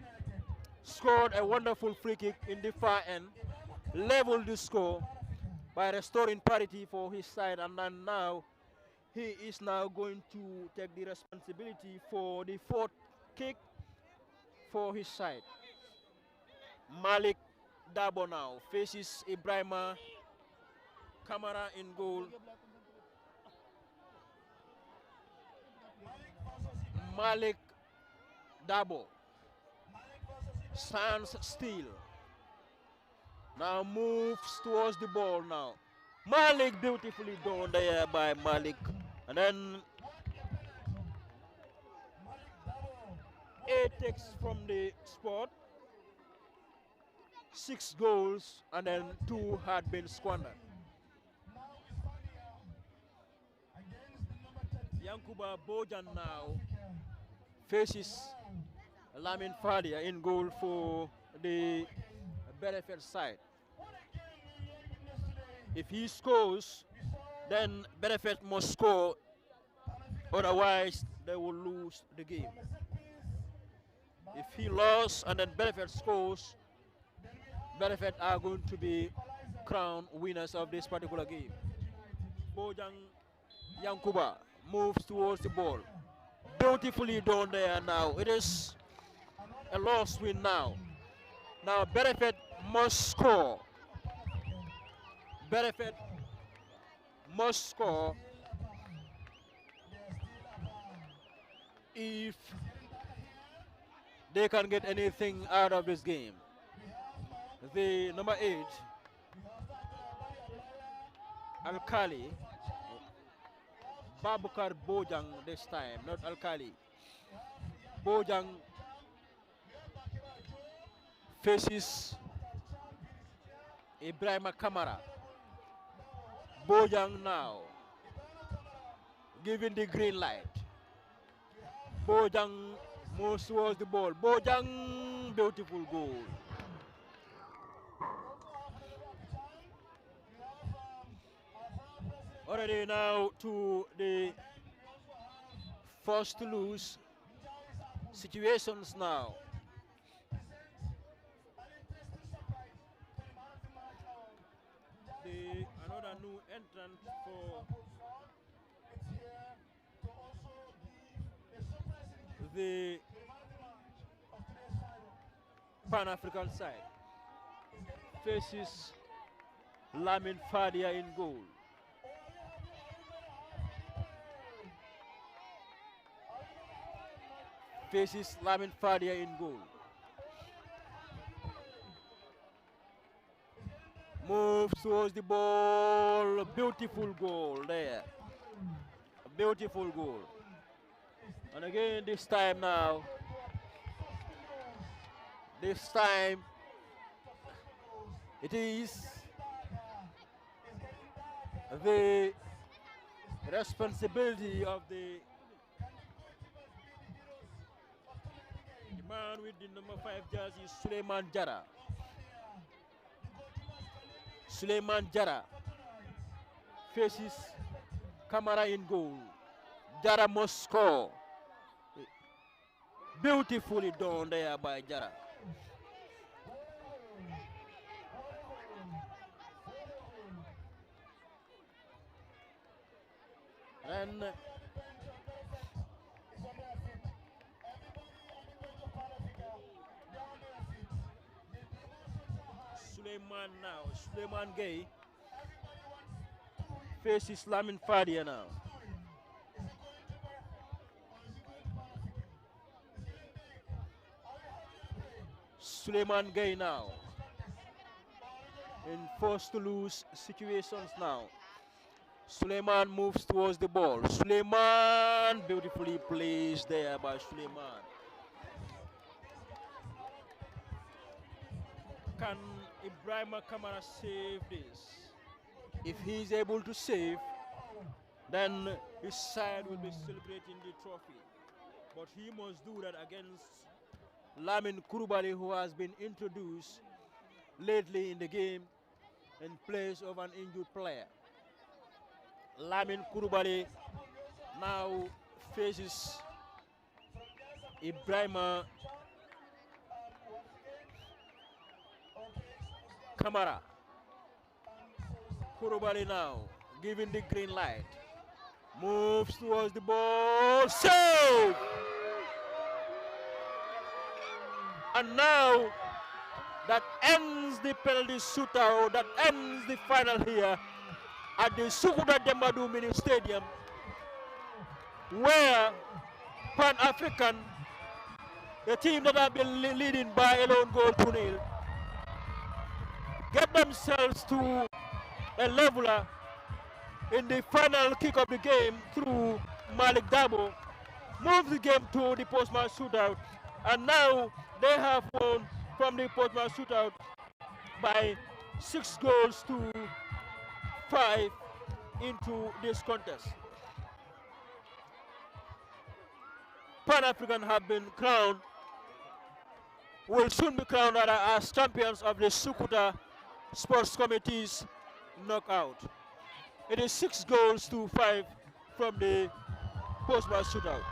scored a wonderful free kick in the far end, leveled the score by restoring parity for his side, and then now he is now going to take the responsibility for the 4th kick for his side. Malik Dabo now faces Ibrahima Kamara in goal. Malik Dabo stands still. Now moves towards the ball now. Malik beautifully done there by Malik. And then 8 takes from the spot. 6 goals, and then 2 had been squandered. Yankuba Bojan now faces Lamin Fadia in goal for the Berefet side. If he scores, then Berefet must score, otherwise they will lose the game. If he lost and then Berefet scores, Berefet are going to be crowned winners of this particular game. Bojang Yankuba moves towards the ball. Beautifully done there now. It is a lost win now. Now Berefet must score. Berefet must score if they can get anything out of this game. The number 8, Alkali, Babukar Bojang this time, not Alkali. Bojang faces Ibrahima Kamara. Bojang now giving the green light. Bojang moves towards the ball. Bojang, beautiful goal. Already now to the first to lose situations now. Another new entrant for the Pan-African side faces Lamin Fadia in goal. Faces Lamin Fadia in goal. Moves towards the ball. Beautiful goal there. A beautiful goal. And again this time now. This time it is the responsibility of the man with the number 5 jersey, Suleiman Jara. Suleiman Jara faces Kamara in goal. Jara must score. Beautifully done there by Jara. And Suleiman now, Suleiman Gay faces Lamin Fadia now. Suleiman Gay now in forced to lose situations now. Suleiman moves towards the ball. Suleiman beautifully placed there by Suleiman. Can Ibrahima Kamara save this? If he is able to save, then his side will be celebrating the trophy. But he must do that against Lamin Kurubali, who has been introduced lately in the game in place of an injured player. Lamin Kurubali now faces Ibrahima Kamara. Kurubali now giving the green light. Moves towards the ball. Save! And now that ends the penalty shootout. That ends the final here at the Sukuta Dembadu Mini Stadium, where Pan-African, the team that have been leading by a lone goal to nil, get themselves to a leveler in the final kick of the game through Malik Dabo, move the game to the postman shootout, and now they have won from the postman shootout by 6 goals to 5 into this contest. Pan-African have been crowned, will soon be crowned rather, as champions of the Sukuta Sports Committee's knockout. It is 6 goals to 5 from the postman shootout.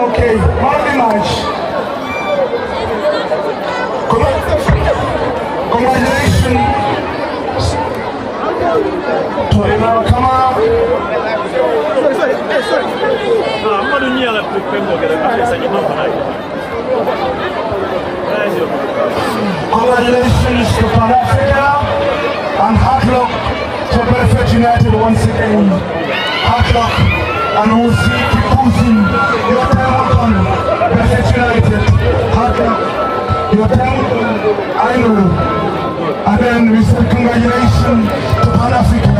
Okay, Marty March. Congratulations to Imran Kamara. Congratulations to Pan Africa and hard luck to Berefet United once again. Hard luck, and we'll see keep pushing your time will come. Berefet United, hard luck, your time will come. I know. And then we said congratulations to Pan Africa,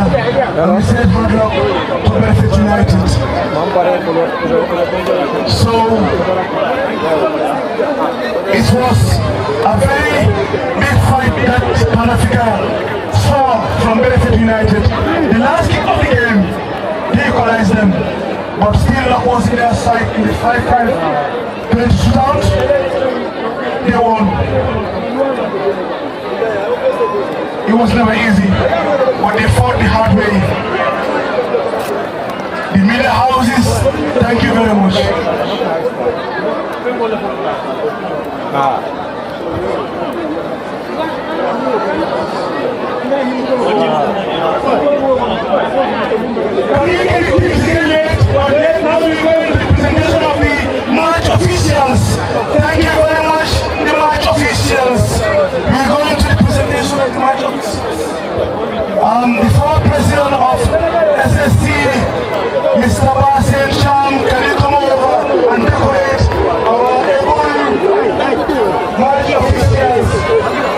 and we said hard luck to Berefet United. So it was a very big fight that Pan Africa saw from Berefet United. The last kick of the game, they equalized them, but still luck was in their side in the 5-5 penalty shootout. They won. It was never easy, but they fought the hard way. The media houses, thank you very much. Now we go into the presentation of the match officials. Thank you very much, the match officials. We're going to the presentation of the match officials. The former president of SSC, Mr. Basen Sham, can you come over and decorate our able match officials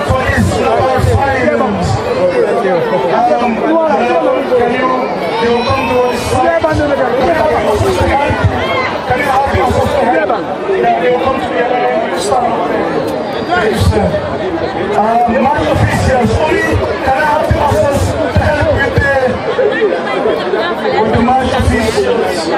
for this number 5 event? They will come to us. Can you help us? Yeah, they will come together and start. Yes, sir. Match officials, only can I have the officers to help with the match officials?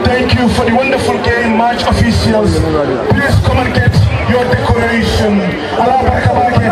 Thank you for the wonderful game, match officials. Please come and get your decoration. Allah Barakabake.